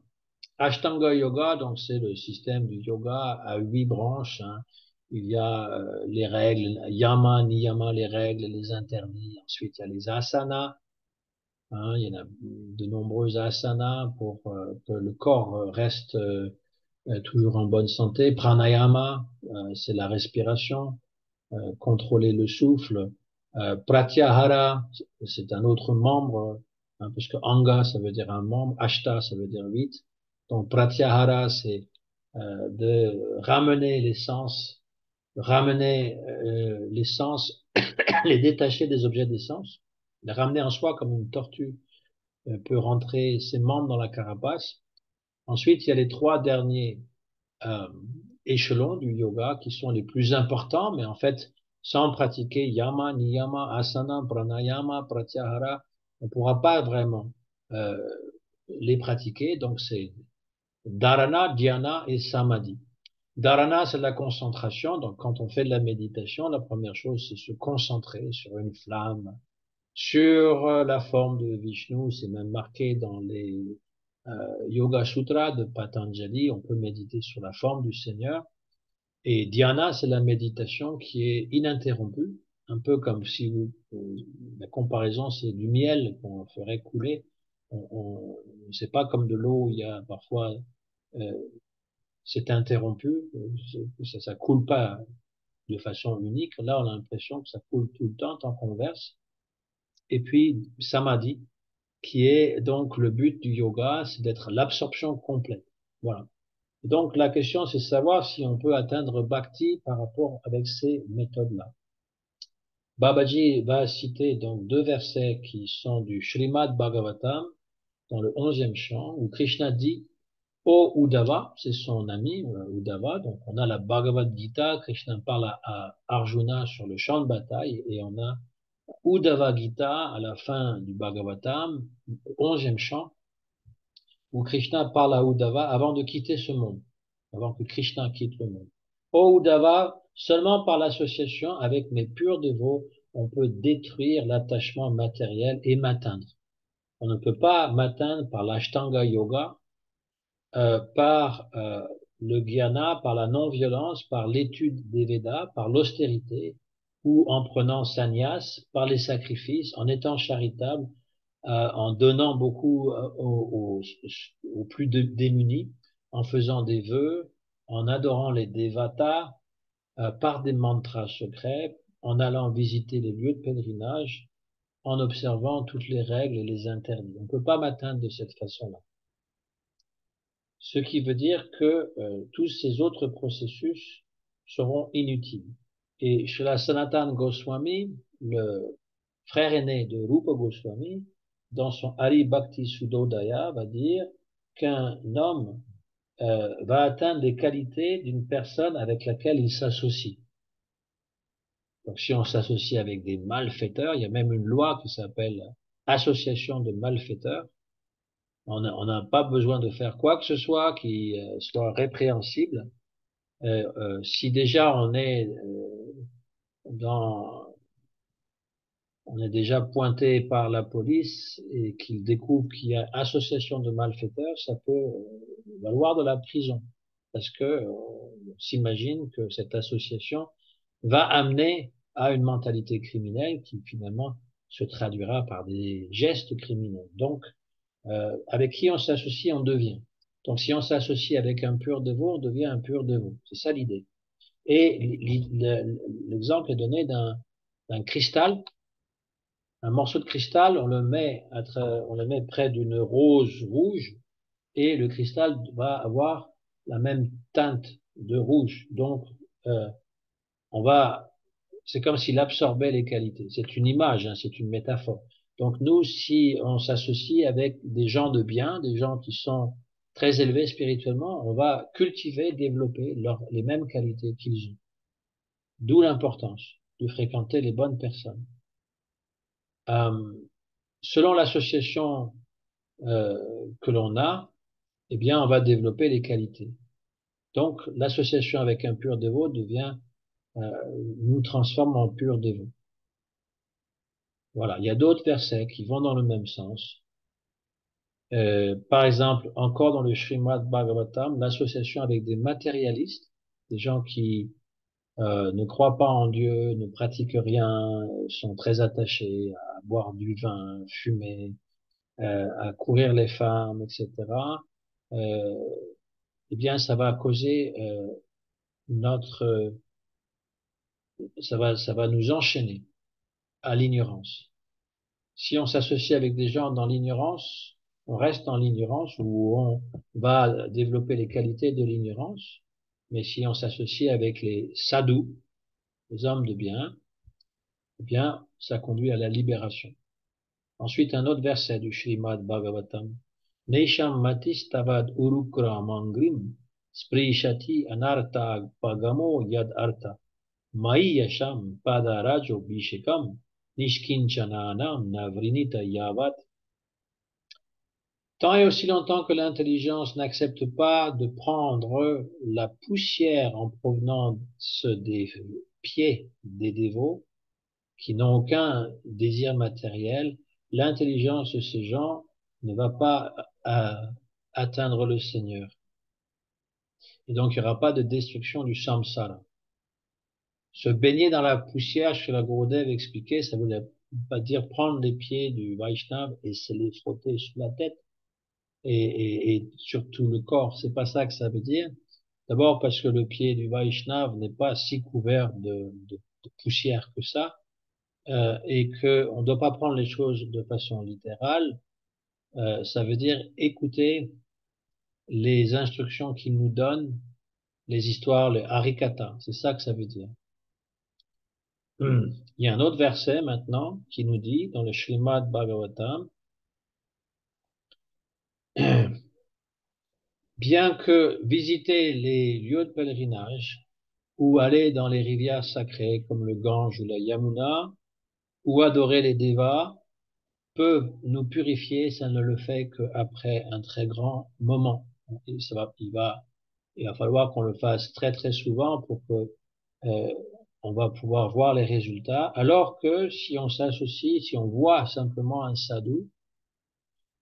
Ashtanga Yoga, donc c'est le système du yoga à 8 branches. Hein. Il y a les règles, yama, niyama, les règles, les interdits. Ensuite, il y a les asanas. Hein. Il y en a de nombreux asanas pour que le corps reste toujours en bonne santé. Pranayama, c'est la respiration, contrôler le souffle. Pratyahara, c'est un autre membre, hein, parce que Anga, ça veut dire un membre, Ashta, ça veut dire 8. Donc Pratyahara, c'est de ramener les sens, les détacher des objets des sens, les ramener en soi comme une tortue peut rentrer ses membres dans la carapace. Ensuite, il y a les 3 derniers euh, échelons du yoga qui sont les plus importants, mais en fait, sans pratiquer yama, niyama, asana, pranayama, pratyahara, on ne pourra pas vraiment euh, les pratiquer. Donc, c'est dharana, dhyana et samadhi. Dharana, c'est la concentration. Donc, quand on fait de la méditation, la première chose, c'est se concentrer sur une flamme, sur la forme de Vishnu. C'est même marqué dans les Yoga Sutras de Patanjali. On peut méditer sur la forme du Seigneur. Et dhyana, c'est la méditation qui est ininterrompue, un peu comme si la comparaison, c'est du miel qu'on ferait couler. C'est pas comme de l'eau, il y a parfois, euh, c'est interrompu, ça coule pas de façon unique. Là, on a l'impression que ça coule tout le temps tant qu'on verse. Et puis, samadhi, qui est donc le but du yoga, c'est d'être l'absorption complète. Voilà. Donc, la question, c'est de savoir si on peut atteindre Bhakti par rapport avec ces méthodes-là. Babaji va citer donc 2 versets qui sont du Srimad Bhagavatam, dans le 11e chant, où Krishna dit Ô Uddhava, c'est son ami Uddhava, donc on a la Bhagavad Gita, Krishna parle à Arjuna sur le champ de bataille, et on a Uddhava Gita à la fin du Bhagavatam, 11e chant, où Krishna parle à Uddhava avant de quitter ce monde, avant que Krishna quitte le monde. Ô Uddhava, seulement par l'association avec mes purs dévots, on peut détruire l'attachement matériel et m'atteindre. On ne peut pas m'atteindre par l'Ashtanga Yoga, par le Jnana, par la non-violence, par l'étude des Védas, par l'austérité, ou en prenant sannyas, par les sacrifices, en étant charitable, en donnant beaucoup aux plus démunis, en faisant des vœux, en adorant les dévatas, par des mantras secrets, en allant visiter les lieux de pèlerinage, en observant toutes les règles et les interdits. On ne peut pas m'atteindre de cette façon-là. Ce qui veut dire que tous ces autres processus seront inutiles. Et Srila Sanatana Goswami, le frère aîné de Rupa Goswami, dans son Hari Bhakti Sudodaya, va dire qu'un homme va atteindre les qualités d'une personne avec laquelle il s'associe. Donc si on s'associe avec des malfaiteurs, il y a même une loi qui s'appelle association de malfaiteurs. On n'a pas besoin de faire quoi que ce soit qui soit répréhensible. Si déjà dans on est déjà pointé par la police et qu'il découvre qu'il y a association de malfaiteurs, ça peut valoir de la prison. Parce que on s'imagine que cette association va amener à une mentalité criminelle qui finalement se traduira par des gestes criminels. Donc, avec qui on s'associe, on devient. Donc, si on s'associe avec un pur dévot, on devient un pur dévot. C'est ça l'idée. Et l'exemple est donné d'un cristal, un morceau de cristal, on le met près d'une rose rouge, et le cristal va avoir la même teinte de rouge. Donc, euh, on va, c'est comme s'il absorbait les qualités. C'est une image, hein, c'est une métaphore. Donc nous, si on s'associe avec des gens de bien, des gens qui sont très élevés spirituellement, on va cultiver, développer les mêmes qualités qu'ils ont. D'où l'importance de fréquenter les bonnes personnes. Euh, Selon l'association que l'on a, eh bien, on va développer les qualités. Donc, l'association avec un pur dévot nous transforme en pur dévot. Voilà. Il y a d'autres versets qui vont dans le même sens. Par exemple, encore dans le Srimad Bhagavatam, l'association avec des matérialistes, des gens qui ne croient pas en Dieu, ne pratiquent rien, sont très attachés à boire du vin, fumer, à courir les femmes, etc. Euh, eh bien, ça va causer notre, ça va nous enchaîner à l'ignorance. Si on s'associe avec des gens dans l'ignorance, on reste dans l'ignorance ou on va développer les qualités de l'ignorance. Mais si on s'associe avec les sadhus, les hommes de bien, eh bien, ça conduit à la libération. Ensuite, un autre verset du Srimad Bhagavatam. Nesham matis tavad urukramangrim sprishati anartha pagamo yad artha maiyasham padarajo bhishekam nishkinchananam navrinita yavat. Tant et aussi longtemps que l'intelligence n'accepte pas de prendre la poussière en provenance des pieds des dévots, qui n'ont aucun désir matériel, l'intelligence de ces gens ne va pas atteindre le Seigneur. Et donc, il n'y aura pas de destruction du samsara. Se baigner dans la poussière, Srila Gurudev expliquait, ça voulait pas dire prendre les pieds du Vaishnava et se les frotter sur la tête et sur tout le corps. C'est pas ça que ça veut dire. D'abord parce que le pied du Vaishnava n'est pas si couvert de poussière que ça. Et que on ne doit pas prendre les choses de façon littérale, ça veut dire écouter les instructions qu'il nous donne, les histoires, les harikata, c'est ça que ça veut dire. Il y a un autre verset maintenant qui nous dit dans le Srimad Bhagavatam, bien que visiter les lieux de pèlerinage ou aller dans les rivières sacrées comme le Gange ou la Yamuna ou adorer les devas peut nous purifier, ça ne le fait qu'après un très grand moment. Et il va falloir qu'on le fasse très très souvent pour que on va pouvoir voir les résultats. Alors que si on s'associe, si on voit simplement un sadhu,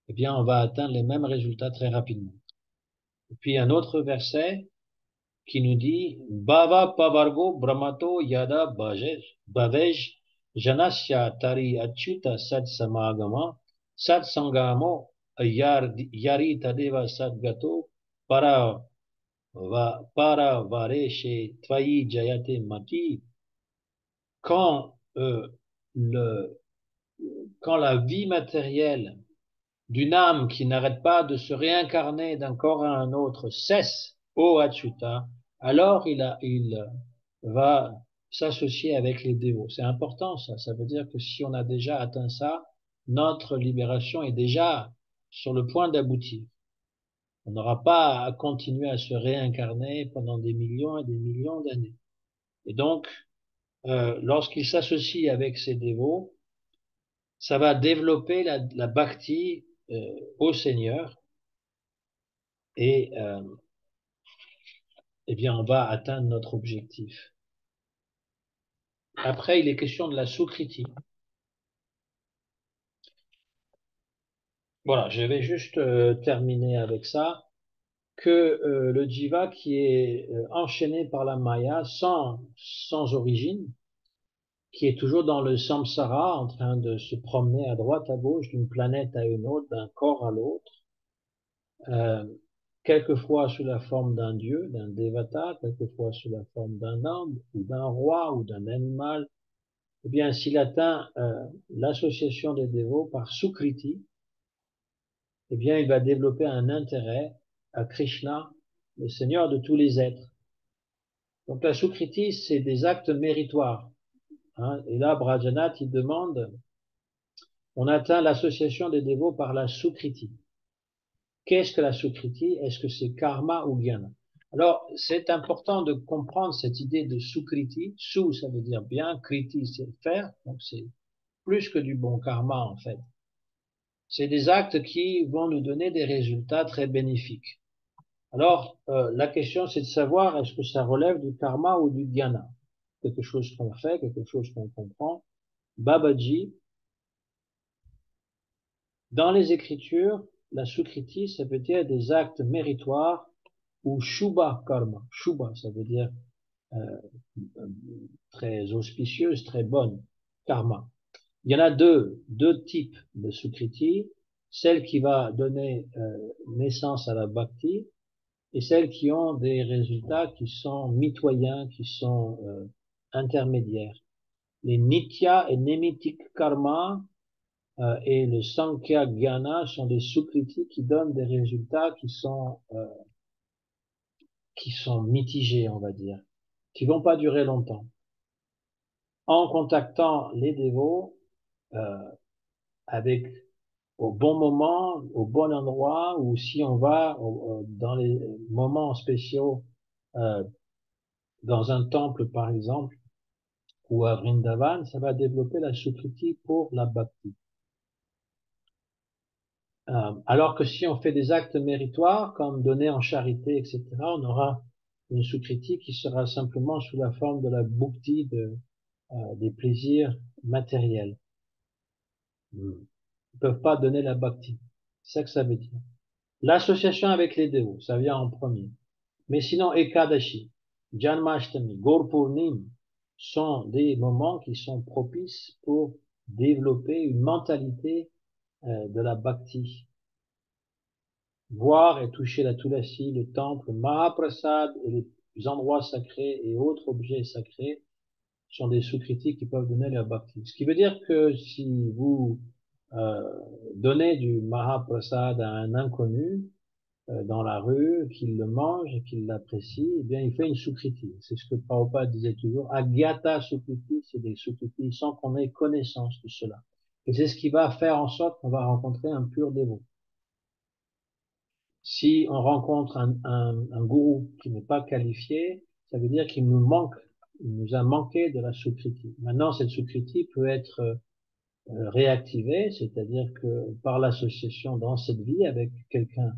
eh bien on va atteindre les mêmes résultats très rapidement. Et puis un autre verset qui nous dit Bhava pavargo brahmato yada bhavaj janasya tari achyuta sad samagama sad sangamo yari tadeva sadgato para vareshe tvayi jayate mati. Quand, le, quand la vie matérielle d'une âme qui n'arrête pas de se réincarner d'un corps à un autre cesse, ô Achyuta, alors il va s'associer avec les dévots. C'est important ça. Ça veut dire que si on a déjà atteint ça, notre libération est déjà sur le point d'aboutir. On n'aura pas à continuer à se réincarner pendant des millions et des millions d'années. Et donc, lorsqu'il s'associe avec ces dévots, ça va développer la bhakti au Seigneur et eh bien on va atteindre notre objectif. Après, il est question de la Sukriti. Voilà, je vais juste terminer avec ça, que le jiva qui est enchaîné par la Maya sans origine, qui est toujours dans le samsara, en train de se promener à droite, à gauche, d'une planète à une autre, d'un corps à l'autre, quelquefois sous la forme d'un dieu, d'un devata, quelquefois sous la forme d'un homme, ou d'un roi, ou d'un animal. Eh bien, s'il atteint l'association des dévots par Sukriti, eh bien, il va développer un intérêt à Krishna, le Seigneur de tous les êtres. Donc la Sukriti, c'est des actes méritoires. Hein. Et là, Brajanath, il demande, on atteint l'association des dévots par la Sukriti. Qu'est-ce que la Sukriti? Est-ce que c'est karma ou jnana? Alors, c'est important de comprendre cette idée de Sukriti. Su, ça veut dire bien, kriti, c'est faire, donc c'est plus que du bon karma, en fait. C'est des actes qui vont nous donner des résultats très bénéfiques. Alors, la question, c'est de savoir est-ce que ça relève du karma ou du jnana? Quelque chose qu'on fait, quelque chose qu'on comprend. Babaji, dans les Écritures, la Sukriti, ça veut dire des actes méritoires ou Shubha karma. Shubha, ça veut dire très auspicieuse, très bonne, karma. Il y en a deux types de Sukriti, celle qui va donner naissance à la Bhakti et celles qui ont des résultats qui sont mitoyens, qui sont intermédiaires. Les Nitya et Nemitik Karma et le Sankhya Jnana sont des Sukriti qui donnent des résultats qui sont mitigés, on va dire, qui vont pas durer longtemps. En contactant les dévots euh, avec au bon moment, au bon endroit, ou si on va dans les moments spéciaux euh, dans un temple par exemple, ou à Vrindavan, ça va développer la Sukriti pour la Bhakti. Alors que si on fait des actes méritoires, comme donner en charité, etc., on aura une Sukriti qui sera simplement sous la forme de la bhukti, des plaisirs matériels. Ils ne peuvent pas donner la Bhakti. C'est ça que ça veut dire. L'association avec les dévots, ça vient en premier. Mais sinon, Ekadashi, Janmashtami, Gurpurnim sont des moments qui sont propices pour développer une mentalité de la bhakti. Voir et toucher la Tulasi, le temple, Mahaprasad et les endroits sacrés et autres objets sacrés sont des sous-critiques qui peuvent donner la bhakti. Ce qui veut dire que si vous euh, donnez du Mahaprasad à un inconnu, dans la rue, qu'il le mange et qu'il l'apprécie, eh bien, il fait une sukriti. C'est ce que Prabhupada disait toujours. Agyata sukriti, c'est des sukritis sans qu'on ait connaissance de cela. Et c'est ce qui va faire en sorte qu'on va rencontrer un pur dévot. Si on rencontre un gourou qui n'est pas qualifié, ça veut dire qu'il nous manque, il nous a manqué de la sukriti. Maintenant, cette sukriti peut être réactivée, c'est-à-dire que par l'association dans cette vie avec quelqu'un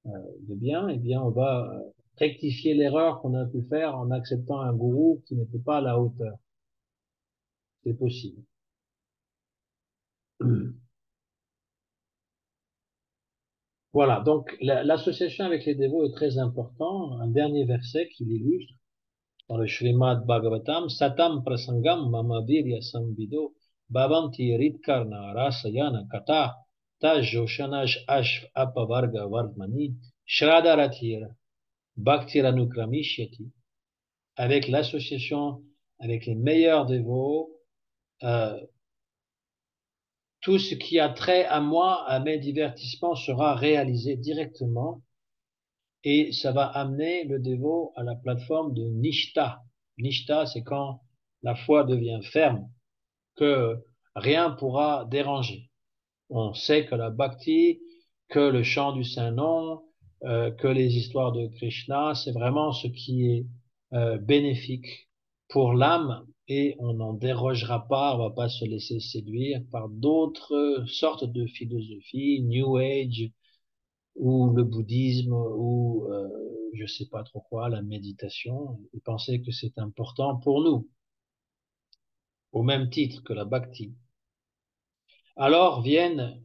de bien, eh bien, on va rectifier l'erreur qu'on a pu faire en acceptant un gourou qui n'était pas à la hauteur. C'est possible. Voilà, donc l'association avec les dévots est très important. Un dernier verset qui l'illustre dans le Srimad Bhagavatam, Satam Prasangam Mama Virya Samvido Bhavanti Ritkarna Rasayana Kata Tajoshanaj Ashv Apavarga Vardmani Shradaratir Bhaktiranukramishyati. Avec l'association avec les meilleurs dévots, euh, tout ce qui a trait à moi, à mes divertissements, sera réalisé directement et ça va amener le dévot à la plateforme de Nishta. Nishta, c'est quand la foi devient ferme, que rien pourra déranger. On sait que la bhakti, que le chant du Saint-Nom, que les histoires de Krishna, c'est vraiment ce qui est bénéfique pour l'âme et on n'en dérogera pas, on va pas se laisser séduire par d'autres sortes de philosophies, New Age ou le bouddhisme ou je sais pas trop quoi, la méditation, et penser que c'est important pour nous, au même titre que la bhakti. Alors viennent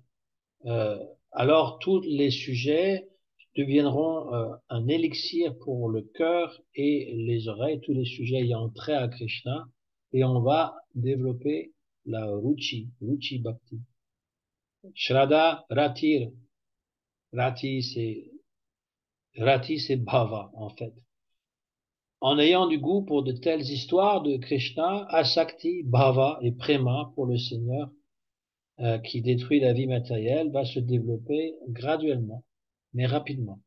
Euh, alors tous les sujets deviendront un élixir pour le cœur et les oreilles, tous les sujets ayant trait à Krishna, et on va développer la Ruchi Bhakti. Shraddha Ratir, Rati c'est Rati, c'est bhava, en fait. En ayant du goût pour de telles histoires de Krishna, Asakti, bhava et prema pour le Seigneur qui détruit la vie matérielle va se développer graduellement, mais rapidement.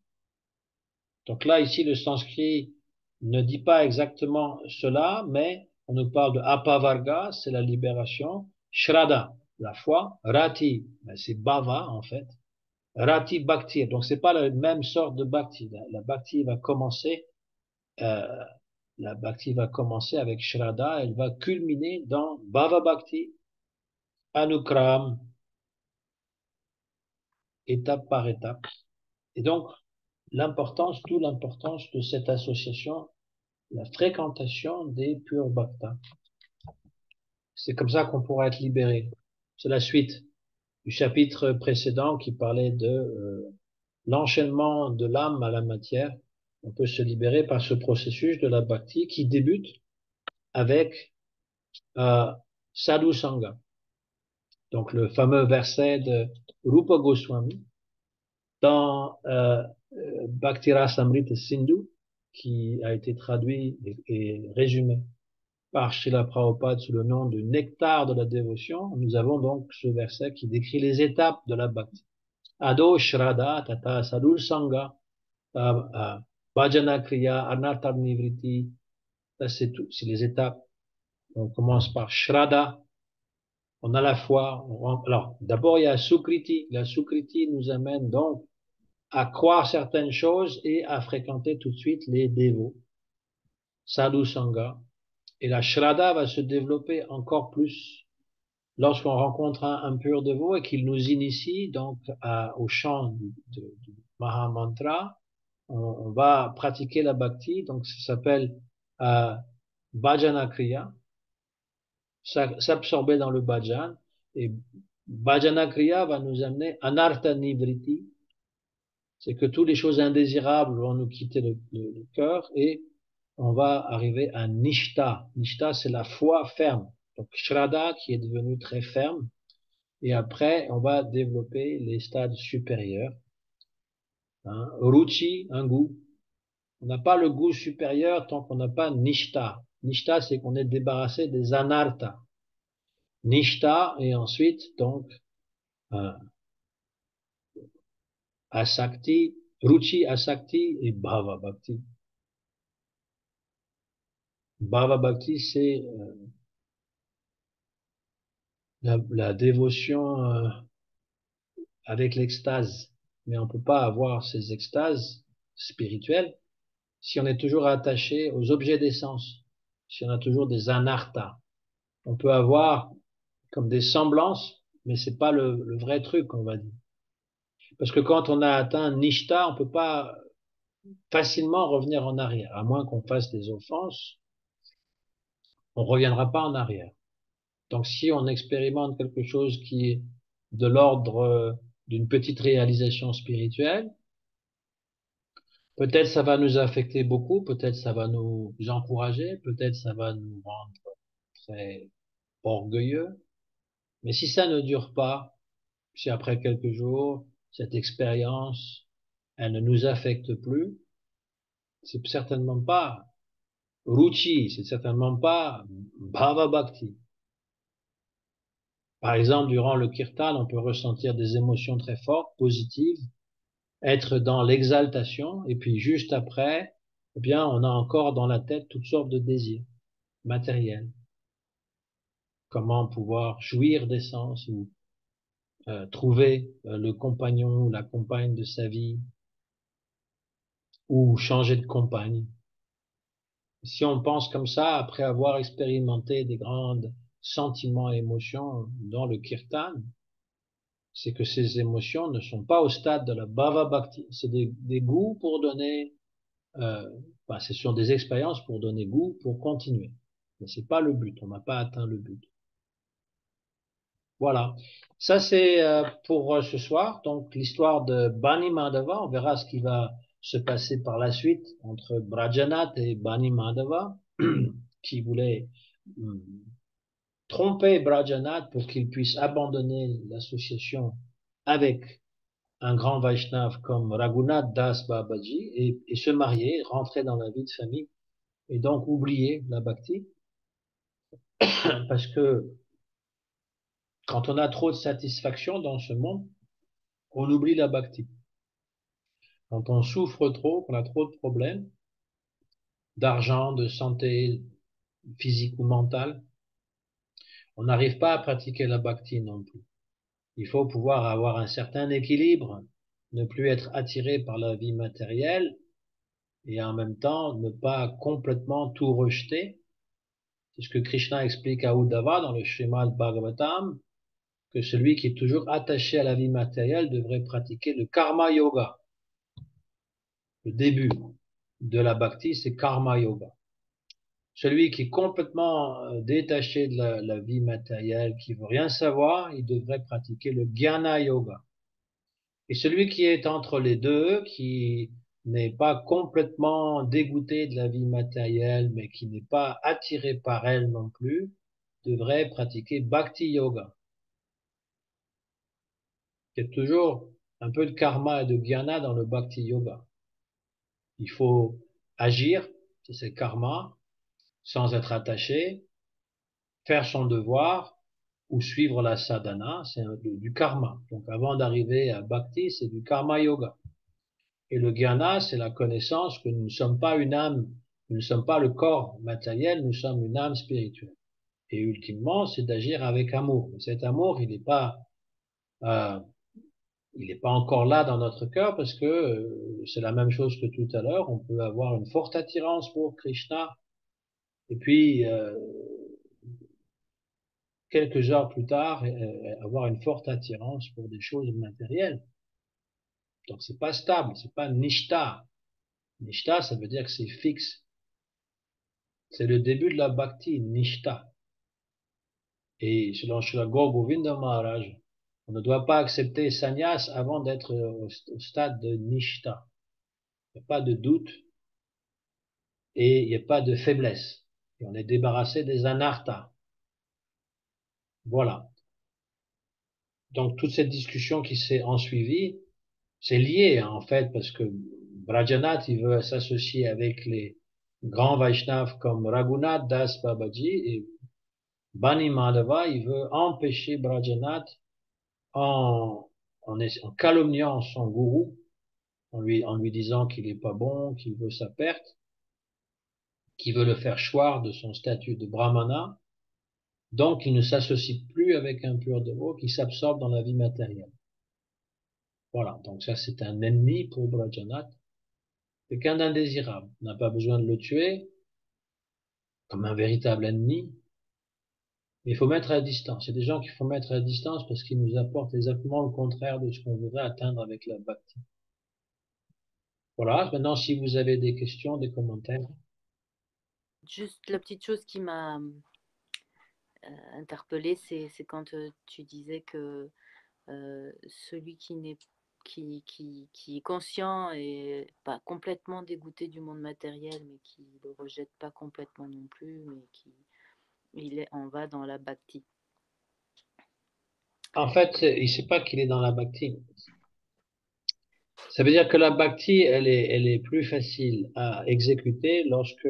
Donc là, ici, le sanskrit ne dit pas exactement cela, mais on nous parle de apavarga, c'est la libération, shraddha, la foi, rati, ben c'est bhava en fait, rati bhakti, donc c'est pas la même sorte de bhakti. La bhakti va commencer, euh, la bhakti va commencer avec shraddha, elle va culminer dans bhava bhakti, anukram, étape par étape. Et donc, l'importance, d'où l'importance de cette association, la fréquentation des purs bhaktas. C'est comme ça qu'on pourra être libéré. C'est la suite du chapitre précédent qui parlait de l'enchaînement de l'âme à la matière. On peut se libérer par ce processus de la bhakti qui débute avec euh, Sadhu Sangha. Donc le fameux verset de Rupa Goswami dans Bhakti Rasamrita Sindhu qui a été traduit et résumé par Srila Prabhupada sous le nom de Nectar de la dévotion. Nous avons donc ce verset qui décrit les étapes de la bhakti. Ado Shraddha Tata Sadhu Sangha Bhajana Kriya Anartar Nivriti. Ça c'est tout, c'est les étapes. On commence par Shraddha, on a la foi. Alors d'abord il y a Sukriti. La Sukriti nous amène donc à croire certaines choses et à fréquenter tout de suite les dévots. Sadhu Sangha. Et la Shraddha va se développer encore plus lorsqu'on rencontre un pur dévot et qu'il nous initie donc au chant du Mahamantra, on va pratiquer la bhakti, donc ça s'appelle Bhajana Kriya, s'absorber dans le bhajan, et Bhajana Kriya va nous amener Anartha Nivriti, c'est que toutes les choses indésirables vont nous quitter le cœur et on va arriver à Nishta. Nishta, c'est la foi ferme. Donc Shraddha qui est devenu très ferme. Et après, on va développer les stades supérieurs. Hein. Ruchi, un goût. On n'a pas le goût supérieur tant qu'on n'a pas Nishta. Nishta, c'est qu'on est débarrassé des anarthas. Nishta, et ensuite, donc, euh, Asakti, Ruchi, Asakti et Bhava Bhakti. Bhava Bhakti, c'est la dévotion avec l'extase. Mais on ne peut pas avoir ces extases spirituelles si on est toujours attaché aux objets d'essence, si on a toujours des anarthas. On peut avoir comme des semblances, mais c'est pas le vrai truc, on va dire. Parce que quand on a atteint Nishta, on peut pas facilement revenir en arrière, à moins qu'on fasse des offenses, on reviendra pas en arrière. Donc si on expérimente quelque chose qui est de l'ordre d'une petite réalisation spirituelle, peut-être ça va nous affecter beaucoup, peut-être ça va nous encourager, peut-être ça va nous rendre très orgueilleux. Mais si ça ne dure pas, si après quelques jours, cette expérience, elle ne nous affecte plus, c'est certainement pas Ruchi, c'est certainement pas Bhava Bhakti. Par exemple, durant le kirtan, on peut ressentir des émotions très fortes, positives, être dans l'exaltation, et puis juste après, eh bien, on a encore dans la tête toutes sortes de désirs matériels. Comment pouvoir jouir des sens ou trouver le compagnon ou la compagne de sa vie ou changer de compagne. Si on pense comme ça, après avoir expérimenté des grands sentiments et émotions dans le kirtan, c'est que ces émotions ne sont pas au stade de la bhava bhakti. C'est des goûts pour donner, ce sont des expériences pour donner goût, pour continuer. Mais c'est pas le but. On n'a pas atteint le but. Voilà. Ça, c'est pour ce soir. Donc, l'histoire de Bani Madhava. On verra ce qui va se passer par la suite entre Brajanath et Bani Madhava, qui voulait tromper Brajanath pour qu'il puisse abandonner l'association avec un grand Vaishnav comme Raghunath Das Babaji et se marier, rentrer dans la vie de famille et donc oublier la bhakti parce que quand on a trop de satisfaction dans ce monde, on oublie la bhakti. Quand on souffre trop, qu'on a trop de problèmes, d'argent, de santé physique ou mentale, on n'arrive pas à pratiquer la bhakti non plus. Il faut pouvoir avoir un certain équilibre, ne plus être attiré par la vie matérielle et en même temps ne pas complètement tout rejeter. C'est ce que Krishna explique à Uddhava dans le Srimad Bhagavatam, que celui qui est toujours attaché à la vie matérielle devrait pratiquer le karma yoga. Le début de la bhakti, c'est karma yoga. Celui qui est complètement détaché de la vie matérielle, qui veut rien savoir, il devrait pratiquer le jnana yoga. Et celui qui est entre les deux, qui n'est pas complètement dégoûté de la vie matérielle, mais qui n'est pas attiré par elle non plus, devrait pratiquer bhakti yoga. Il y a toujours un peu de karma et de jnana dans le bhakti yoga. Il faut agir, c'est karma, sans être attaché, faire son devoir ou suivre la sadhana, c'est du karma. Donc avant d'arriver à bhakti, c'est du karma yoga. Et le jnana, c'est la connaissance que nous ne sommes pas une âme, nous ne sommes pas le corps matériel, nous sommes une âme spirituelle. Et ultimement, c'est d'agir avec amour. Mais cet amour, euh, il n'est pas encore là dans notre cœur parce que c'est la même chose que tout à l'heure. On peut avoir une forte attirance pour Krishna et puis quelques heures plus tard avoir une forte attirance pour des choses matérielles. Donc c'est pas stable, c'est pas nishta. Nishta, ça veut dire que c'est fixe. C'est le début de la bhakti, nishta. Et selon Srila Gaur Govinda Maharaj, on ne doit pas accepter sannyas avant d'être au stade de nishta. Il n'y a pas de doute et il n'y a pas de faiblesse. Et on est débarrassé des anarthas. Voilà. Donc toute cette discussion qui s'est ensuivie, c'est lié en fait parce que Brajanath, il veut s'associer avec les grands Vaishnavas comme Raghunath Das Babaji et Bani Madhava, il veut empêcher Brajanath en calomniant son gourou, en lui disant qu'il n'est pas bon, qu'il veut sa perte, qu'il veut le faire choir de son statut de brahmana. Donc, il ne s'associe plus avec un pur dévot qui s'absorbe dans la vie matérielle. Voilà. Donc, ça, c'est un ennemi pour Brajanath. Quelqu'un d'indésirable. On n'a pas besoin de le tuer comme un véritable ennemi. Mais il faut mettre à distance. Il y a des gens qu'il faut mettre à distance parce qu'ils nous apportent exactement le contraire de ce qu'on voudrait atteindre avec la bhakti. Voilà. Maintenant, si vous avez des questions, des commentaires. Juste la petite chose qui m'a interpellée, c'est quand tu disais que celui qui est conscient et pas complètement dégoûté du monde matériel, mais qui ne le rejette pas complètement non plus, mais on va dans la bhakti. En fait, il sait pas qu'il est dans la bhakti. Ça veut dire que la bhakti, elle est plus facile à exécuter lorsque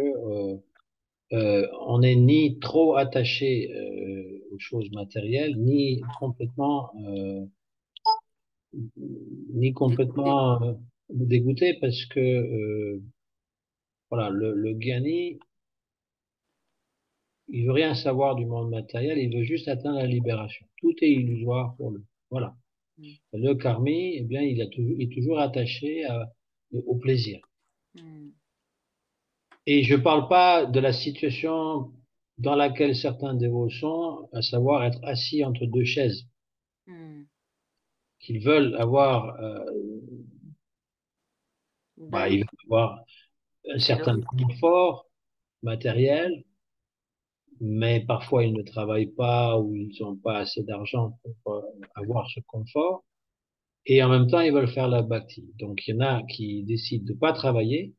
on n'est ni trop attaché aux choses matérielles, ni Dégoûté. complètement dégoûté, parce que voilà, le gyani, il veut rien savoir du monde matériel, il veut juste atteindre la libération. Tout est illusoire pour lui. Voilà. Mm. Le karmi, eh bien, il est toujours attaché au plaisir. Mm. Et je parle pas de la situation dans laquelle certains dévots sont, à savoir être assis entre deux chaises, Mm. qu'ils veulent avoir, Ben ils oui, veulent avoir un c'est leur. certain confort matériel, mais parfois ils ne travaillent pas ou ils n'ont pas assez d'argent pour avoir ce confort. Et en même temps, ils veulent faire la bhakti. Donc, il y en a qui décident de pas travailler,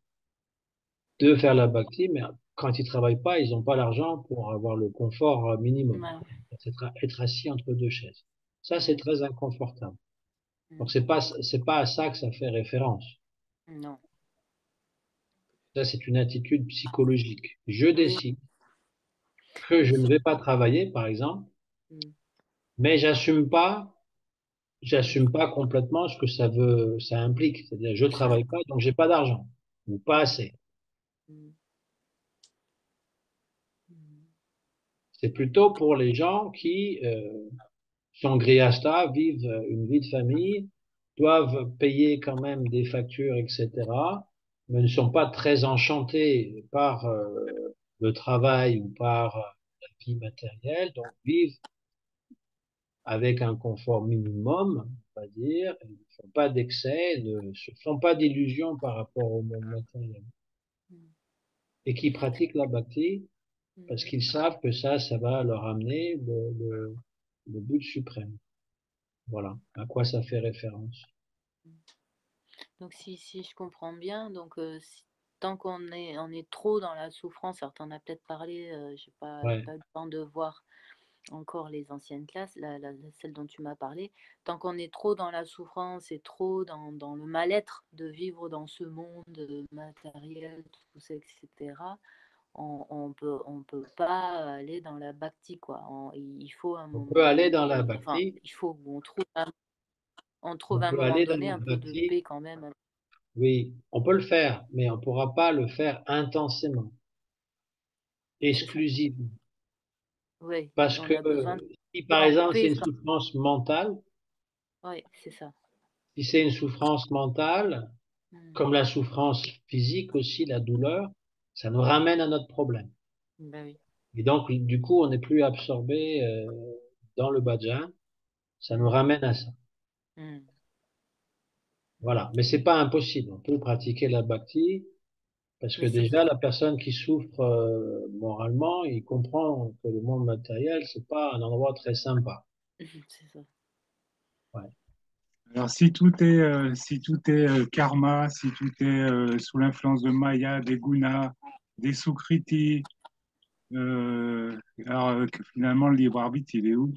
de faire la bhakti, mais quand ils travaillent pas, ils n'ont pas l'argent pour avoir le confort minimum. Ouais. C'est être assis entre deux chaises. Ça, c'est Mm. très inconfortable. Donc mm. c'est pas à ça que ça fait référence. Non. Ça, c'est une attitude psychologique. Je Oui, décide que mais je ne vais pas travailler, par exemple, mm, mais j'assume pas complètement ce que ça implique. C'est-à-dire, je ça. travaille pas, donc j'ai pas d'argent, ou pas assez. Mm, mm, C'est plutôt pour les gens qui sont gréastas, vivent une vie de famille, doivent payer quand même des factures, etc., mais ne sont pas très enchantés par le travail ou par la vie matérielle, donc vivent avec un confort minimum, on va dire, ils ne font pas d'excès, ne se font pas d'illusions par rapport au monde matériel, mm, et qui pratiquent la bhakti parce mm, qu'ils savent que ça va leur amener le but suprême. Voilà à quoi ça fait référence. mm. Donc si je comprends bien, donc tant on est trop dans la souffrance, alors tu en as peut-être parlé, j'ai Ouais. pas eu le temps de voir encore les anciennes classes, celle dont tu m'as parlé, tant qu'on est trop dans la souffrance et trop dans le mal-être de vivre dans ce monde matériel, tout ça, etc., on peut pas aller dans la bhakti, quoi. Il faut un On peut moment aller dans la donné, enfin, bhakti, il faut, on on trouve à un peut moment aller dans donné la un peu de bhakti, paix quand même. oui, on peut le faire, mais on ne pourra pas le faire intensément, C'est ça. exclusivement. Oui, Parce on que a besoin de si vivre par en exemple c'est paix. une souffrance mentale, Oui, c'est ça. si c'est une souffrance mentale, Mm. comme la souffrance physique aussi, la douleur, ça nous ramène à notre problème. Ben oui. Et donc, du coup, on n'est plus absorbé dans le bhajan, ça nous Mm. ramène à ça. Mm. Voilà. Mais c'est pas impossible. On peut pratiquer la bhakti parce que Mais c'est déjà, la personne qui souffre moralement, il comprend que le monde matériel, c'est pas un endroit très sympa. c'est ça. Ouais. Alors, si tout est karma, si tout est sous l'influence de Maya, des gunas, des sukriti, que finalement, le libre arbitre, il est où?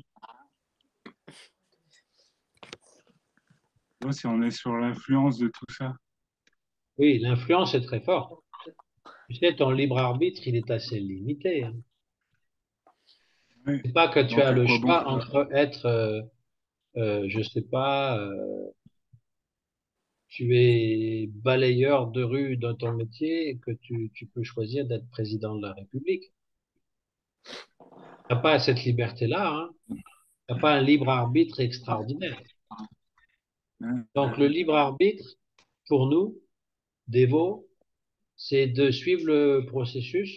Tu vois, si on est sur l'influence de tout ça. Oui, l'influence est très forte. Tu sais, ton libre arbitre, il est assez limité, hein. Ouais. C'est pas que tu Donc, as à le quoi bon? choix entre être, je sais pas, tu es balayeur de rue dans ton métier et que tu peux choisir d'être président de la République. T'as pas cette liberté-là, hein. T'as pas un libre arbitre extraordinaire. Hein, Donc le hein. libre arbitre, pour nous, dévots, c'est de suivre le processus,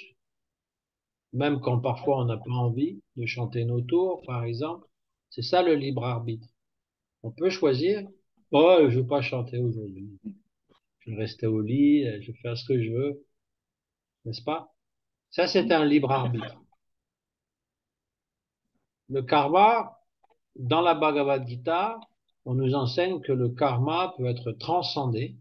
même quand parfois on n'a pas envie de chanter nos tours, par exemple. C'est ça le libre arbitre. On peut choisir, oh, je veux pas chanter aujourd'hui. Je vais rester au lit, je vais faire ce que je veux, n'est-ce pas? Ça, c'est un libre arbitre. Le karma, dans la Bhagavad Gita, on nous enseigne que le karma peut être transcendé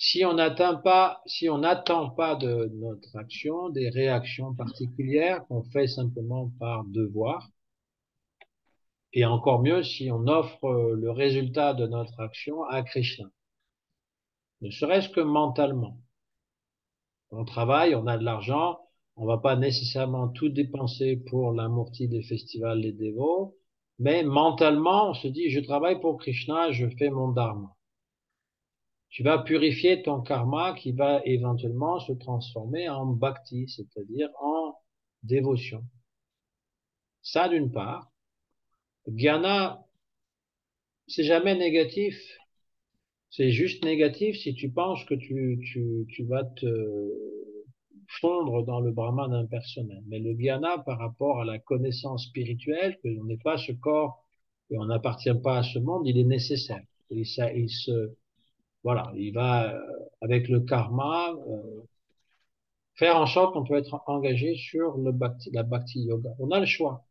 si on n'attend pas de notre action des réactions particulières qu'on fait simplement par devoir, et encore mieux si on offre le résultat de notre action à Krishna, ne serait-ce que mentalement. On travaille, on a de l'argent, on va pas nécessairement tout dépenser pour l'amorti des festivals des dévots, mais mentalement, on se dit, je travaille pour Krishna, je fais mon dharma. Tu vas purifier ton karma qui va éventuellement se transformer en bhakti, c'est-à-dire en dévotion. Ça, d'une part. Jnana, c'est jamais négatif. C'est juste négatif si tu penses que tu vas te fondre dans le brahman impersonnel. Mais le jnana, par rapport à la connaissance spirituelle, que l'on n'est pas ce corps et on n'appartient pas à ce monde, il est nécessaire. Et ça, voilà, il va, avec le karma, faire en sorte qu'on peut être engagé sur la bhakti yoga. On a le choix.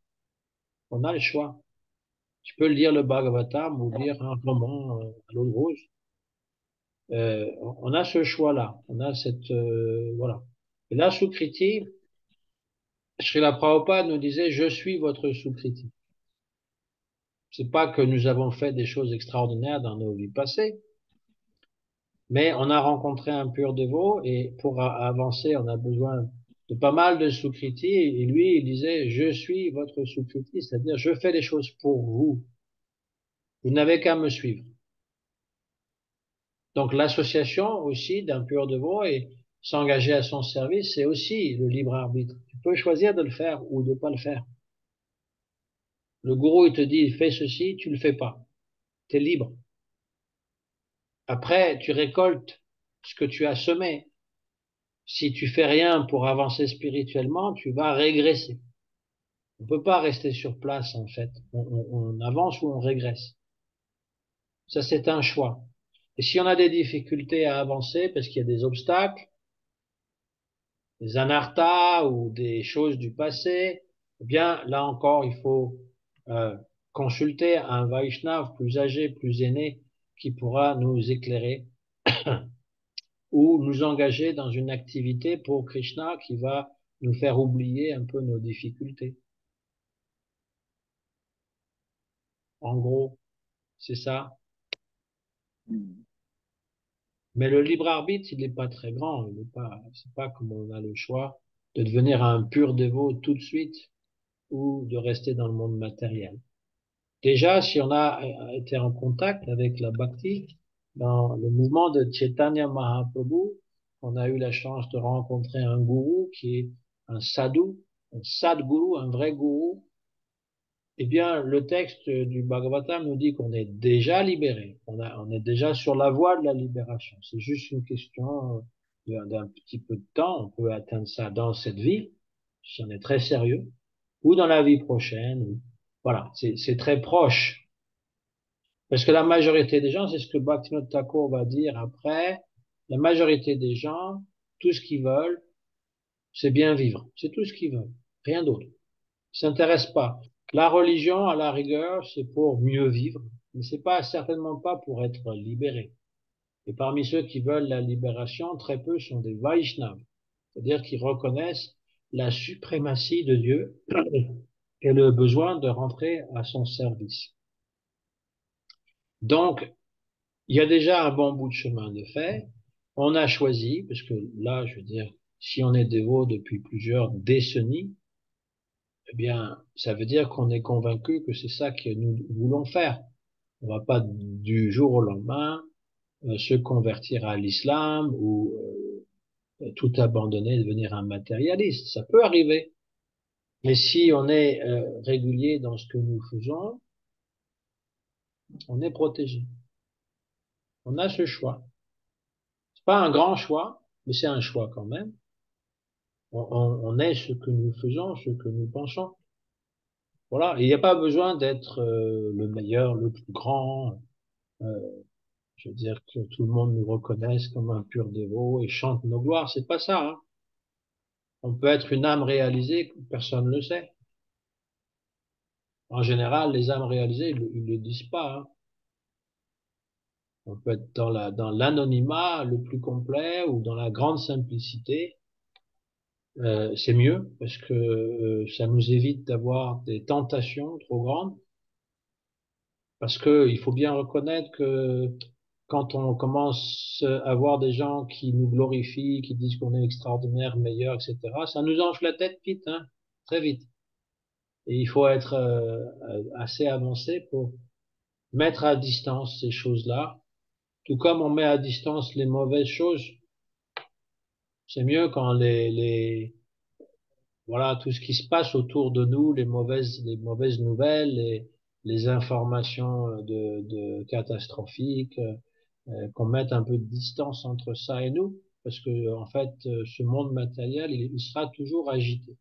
On a le choix. Tu peux lire le Bhagavatam ou lire un roman à l'eau de rose. On a ce choix-là. On a cette voilà. Et là, Sukriti, Srila Prabhupada nous disait, je suis votre Sukriti. C'est pas que nous avons fait des choses extraordinaires dans nos vies passées, mais on a rencontré un pur dévot et pour avancer, on a besoin de pas mal de Sukriti. Et lui, il disait, je suis votre Sukriti, c'est-à-dire je fais les choses pour vous. Vous n'avez qu'à me suivre. Donc l'association aussi d'un pur dévot et s'engager à son service, c'est aussi le libre arbitre. Tu peux choisir de le faire ou de pas le faire. Le gourou, il te dit, fais ceci, tu le fais pas. Tu es libre. Après, tu récoltes ce que tu as semé. Si tu fais rien pour avancer spirituellement, tu vas régresser. On peut pas rester sur place, en fait. On avance ou on régresse. Ça, c'est un choix. Et si on a des difficultés à avancer parce qu'il y a des obstacles, des anarthas ou des choses du passé, eh bien, là encore, il faut euh, consulter un Vaishnav plus âgé, plus aîné, qui pourra nous éclairer ou nous engager dans une activité pour Krishna qui va nous faire oublier un peu nos difficultés. En gros, c'est ça. Mais le libre arbitre, il n'est pas très grand. Il n'est pas, c'est pas comme on a le choix de devenir un pur dévot tout de suite ou de rester dans le monde matériel. Déjà, si on a été en contact avec la bhakti, dans le mouvement de Chaitanya Mahaprabhu, on a eu la chance de rencontrer un gourou qui est un sadhu, un sadguru, un vrai gourou. Eh bien, le texte du Bhagavatam nous dit qu'on est déjà libéré, on est déjà sur la voie de la libération. C'est juste une question d'un petit peu de temps. On peut atteindre ça dans cette vie, si on est très sérieux, ou dans la vie prochaine. Voilà, c'est très proche. Parce que la majorité des gens, c'est ce que Bhaktivinoda Thakur va dire après, la majorité des gens, tout ce qu'ils veulent, c'est bien vivre. C'est tout ce qu'ils veulent. Rien d'autre. Ils s'intéressent pas. La religion, à la rigueur, c'est pour mieux vivre, mais c'est pas, certainement pas pour être libéré. Et parmi ceux qui veulent la libération, très peu sont des Vaishnavas. C'est-à-dire qu'ils reconnaissent la suprématie de Dieu et le besoin de rentrer à son service. Donc, il y a déjà un bon bout de chemin de fait. On a choisi, parce que là, je veux dire, si on est dévot depuis plusieurs décennies, eh bien, ça veut dire qu'on est convaincu que c'est ça que nous voulons faire. On va pas du jour au lendemain se convertir à l'islam ou tout abandonner, devenir un matérialiste. Ça peut arriver. Mais si on est régulier dans ce que nous faisons, on est protégé. On a ce choix. C'est pas un grand choix, mais c'est un choix quand même. On est ce que nous faisons, ce que nous pensons. Voilà. Il n'y a pas besoin d'être le meilleur, le plus grand. Euh, je veux dire que tout le monde nous reconnaisse comme un pur dévot et chante nos gloires. C'est pas ça, hein. On peut être une âme réalisée, personne ne le sait. En général, les âmes réalisées, ils le disent pas, hein. On peut être dans l'anonymat le plus complet ou dans la grande simplicité. C'est mieux parce que ça nous évite d'avoir des tentations trop grandes. Parce que il faut bien reconnaître que quand on commence à voir des gens qui nous glorifient, qui disent qu'on est extraordinaire, meilleur, etc., ça nous enfle la tête vite, hein, très vite. Et il faut être assez avancé pour mettre à distance ces choses-là, tout comme on met à distance les mauvaises choses. C'est mieux quand voilà, tout ce qui se passe autour de nous, les mauvaises nouvelles, les informations de catastrophiques, qu'on mette un peu de distance entre ça et nous, parce que en fait, ce monde matériel, il sera toujours agité.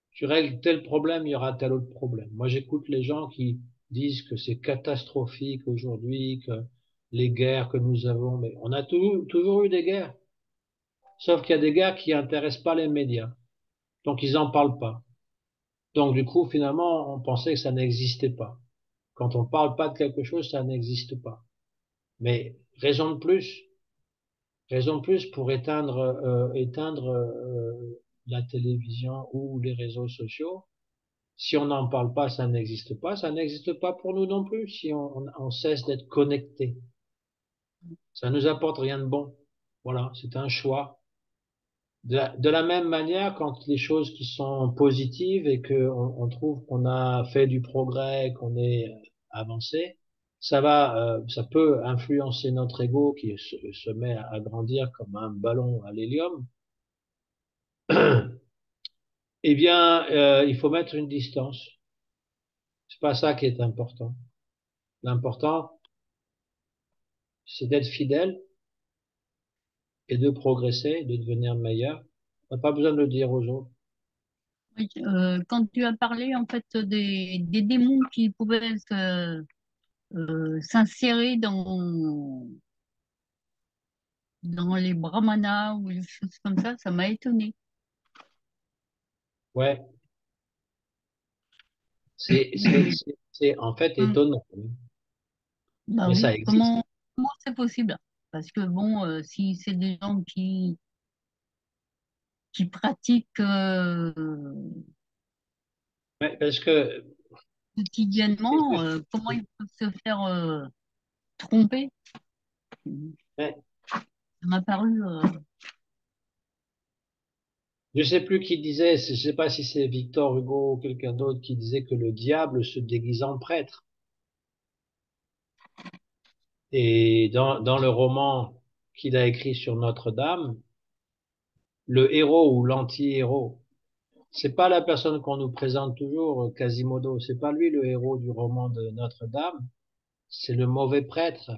Tu règles tel problème, il y aura tel autre problème. Moi, j'écoute les gens qui disent que c'est catastrophique aujourd'hui, que les guerres que nous avons, mais on a toujours eu des guerres. Sauf qu'il y a des guerres qui intéressent pas les médias. Donc, ils en parlent pas. Donc, du coup, finalement, on pensait que ça n'existait pas. Quand on parle pas de quelque chose, ça n'existe pas. Mais raison de plus pour éteindre la télévision ou les réseaux sociaux, Si on n'en parle pas, ça n'existe pas. Ça n'existe pas pour nous non plus si on cesse d'être connecté. Ça nous apporte rien de bon. Voilà, c'est un choix. De la même manière, quand les choses qui sont positives et que on trouve qu'on a fait du progrès, qu'on est avancé, ça peut influencer notre ego qui se met à grandir comme un ballon à l'hélium. Eh bien, il faut mettre une distance. C'est pas ça qui est important. L'important, c'est d'être fidèle et de progresser, de devenir meilleur. On n'a pas besoin de le dire aux autres. Oui, quand tu as parlé en fait des démons qui pouvaient s'insérer dans les brahmanas ou des choses comme ça m'a étonné. Ouais, c'est en fait Hum, étonnant, Bah mais ça oui, existe. comment c'est possible? Parce que bon, si c'est des gens qui pratiquent Ouais, parce que quotidiennement, comment ils peuvent se faire tromper? ouais, Ça m'a paru. je sais plus qui disait, je sais pas si c'est Victor Hugo ou quelqu'un d'autre qui disait que le diable se déguise en prêtre. Et dans le roman qu'il a écrit sur Notre-Dame, le héros ou l'anti-héros, c'est pas la personne qu'on nous présente toujours, Quasimodo, c'est pas lui le héros du roman de Notre-Dame, c'est le mauvais prêtre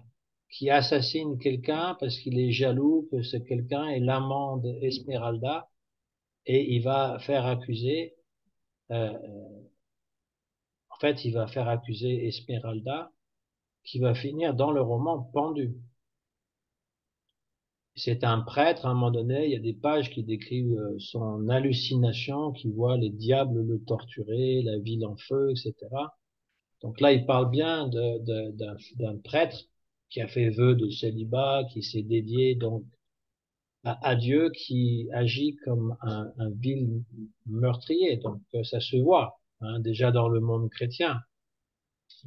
qui assassine quelqu'un parce qu'il est jaloux que ce quelqu'un est l'amant d'Esmeralda et il va faire accuser, euh, en fait, il va faire accuser Esmeralda qui va finir dans le roman pendu. C'est un prêtre, à un moment donné, il y a des pages qui décrivent son hallucination, qui voit les diables le torturer, la ville en feu, etc. Donc là, il parle bien d'un prêtre qui a fait vœu de célibat, qui s'est dédié donc à Dieu, qui agit comme un vil meurtrier. Donc ça se voit, hein, déjà dans le monde chrétien.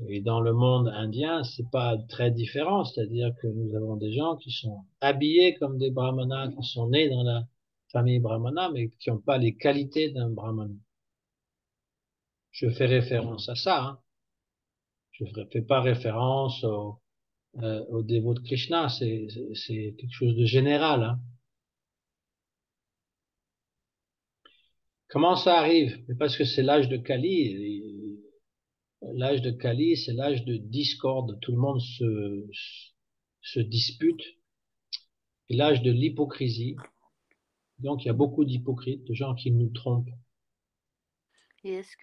Et dans le monde indien, c'est pas très différent, c'est-à-dire que nous avons des gens qui sont habillés comme des brahmanas, qui sont nés dans la famille brahmana, mais qui n'ont pas les qualités d'un brahmana. Je fais référence à ça, hein. Je ne fais pas référence aux dévots de Krishna, c'est quelque chose de général, hein. Comment ça arrive? Mais parce que c'est l'âge de Kali. Et l'âge de Kali, c'est l'âge de discorde. Tout le monde se dispute. Et l'âge de l'hypocrisie. Donc, il y a beaucoup d'hypocrites, de gens qui nous trompent. Et est-ce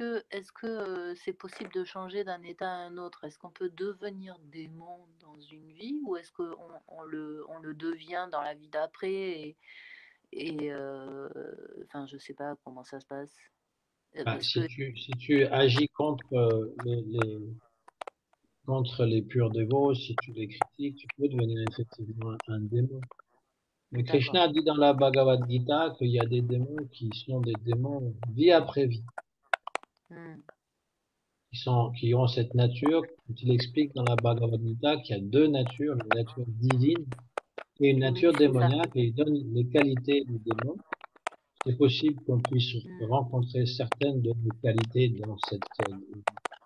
que c'est possible de changer d'un état à un autre? Est-ce qu'on peut devenir démon dans une vie ou est-ce qu'on le devient dans la vie d'après enfin, je sais pas comment ça se passe. Bah, Parce que si tu agis contre les purs dévots, si tu les critiques, tu peux devenir effectivement un démon. Mais d'accord. Krishna dit dans la Bhagavad Gita qu'il y a des démons qui sont des démons vie après vie, Hmm, qui ont cette nature. Il explique dans la Bhagavad Gita qu'il y a deux natures, une nature divine et une oui, nature c'est ça. démoniaque, et il donne les qualités du démon. C'est possible qu'on puisse Hmm, rencontrer certaines de nos qualités dans cette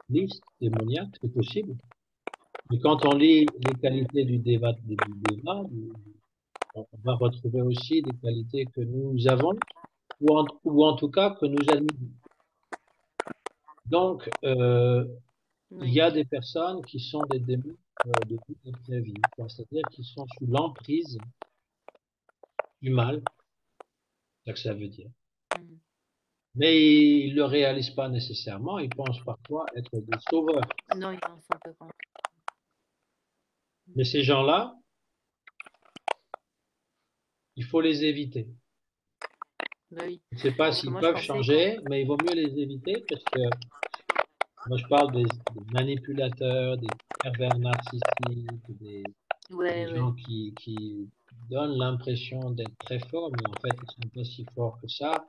liste démoniaque, c'est possible. Mais quand on lit les hmm, qualités du déva, on va retrouver aussi des qualités que nous avons, ou en tout cas que nous admirons. Donc, il y oui, a des personnes qui sont des démons de toute notre vie, c'est-à-dire qui sont sous l'emprise du mal, c'est ça que ça veut dire. hmm. Mais ils ne le réalisent pas nécessairement, ils pensent parfois être des sauveurs. Non, ils en sont pas compte. Mais ces gens-là, il faut les éviter. Bah oui, Je ne sais pas parce que s'ils moi je peuvent pensais qu'on... changer, mais il vaut mieux les éviter parce que moi je parle des manipulateurs, des pervers narcissiques, des Ouais, ouais. gens qui donnent l'impression d'être très forts, mais en fait ils sont pas si forts que ça,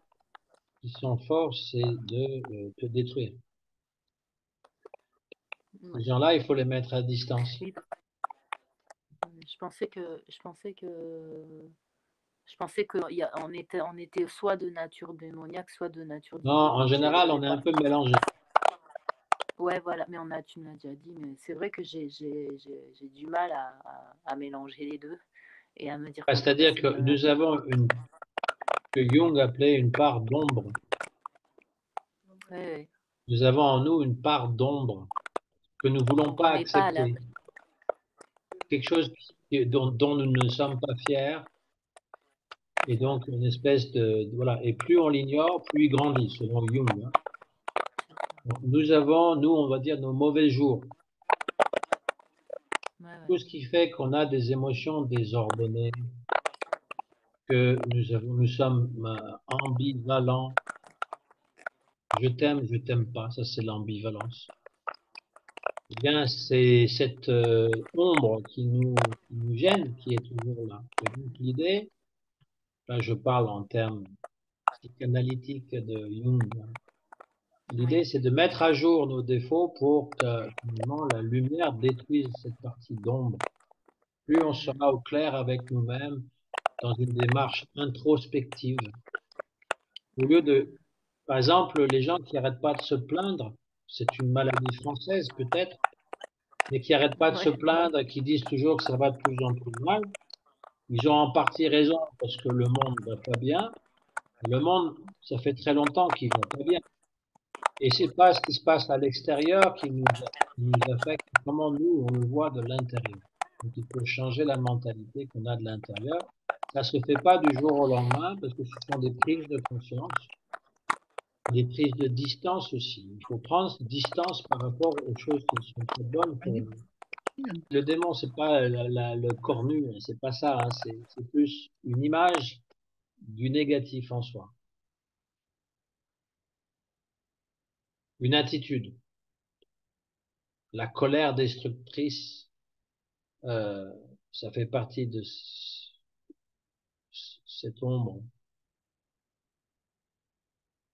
qui sont forts, c'est de te détruire. Ouais. Ces gens-là, il faut les mettre à distance. Oui, je pensais que, je pensais que, je pensais que on était soit de nature démoniaque, soit de nature Non, en divine. général, on J'avais est pas. un peu mélangé. Ouais, voilà, mais tu me l'as déjà dit, mais c'est vrai que j'ai du mal à mélanger les deux et à me dire que oui, bah, C'est-à-dire c'est que pas. nous avons que Jung appelait une part d'ombre. Ouais, ouais. Nous avons en nous une part d'ombre que nous voulons On pas remet pas à la. accepter. Quelque chose dont nous ne sommes pas fiers. Et donc, une espèce voilà. Et plus on l'ignore, plus il grandit, selon Jung, hein. Donc, nous, on va dire nos mauvais jours. Ouais, ouais. Tout ce qui fait qu'on a des émotions désordonnées, que nous sommes ambivalents. Je t'aime pas. Ça, c'est l'ambivalence. Eh bien, c'est cette ombre qui nous gêne, qui est toujours là. Et donc, l'idée, là, je parle en termes psychanalytiques de Jung, hein. Oui. L'idée, c'est de mettre à jour nos défauts pour que finalement la lumière détruise cette partie d'ombre. Plus on sera au clair avec nous-mêmes dans une démarche introspective. Au lieu de, par exemple, les gens qui n'arrêtent pas de se plaindre, c'est une maladie française peut-être, mais qui n'arrêtent pas de se Ouais. plaindre, qui disent toujours que ça va de plus en plus mal. Ils ont en partie raison parce que le monde va pas bien. Le monde, ça fait très longtemps qu'il va pas bien. Et c'est pas ce qui se passe à l'extérieur qui nous affecte, comment nous, on le voit de l'intérieur. Donc, il faut changer la mentalité qu'on a de l'intérieur. Ça se fait pas du jour au lendemain parce que ce sont des prises de conscience, des prises de distance aussi. Il faut prendre distance par rapport aux choses qui ne sont pas bonnes pour nous. Le démon, c'est pas le corps nu, hein, c'est pas ça, hein, c'est plus une image du négatif en soi. Une attitude. La colère destructrice, euh, ça fait partie de cette ombre.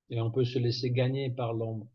Et on peut se laisser gagner par l'ombre.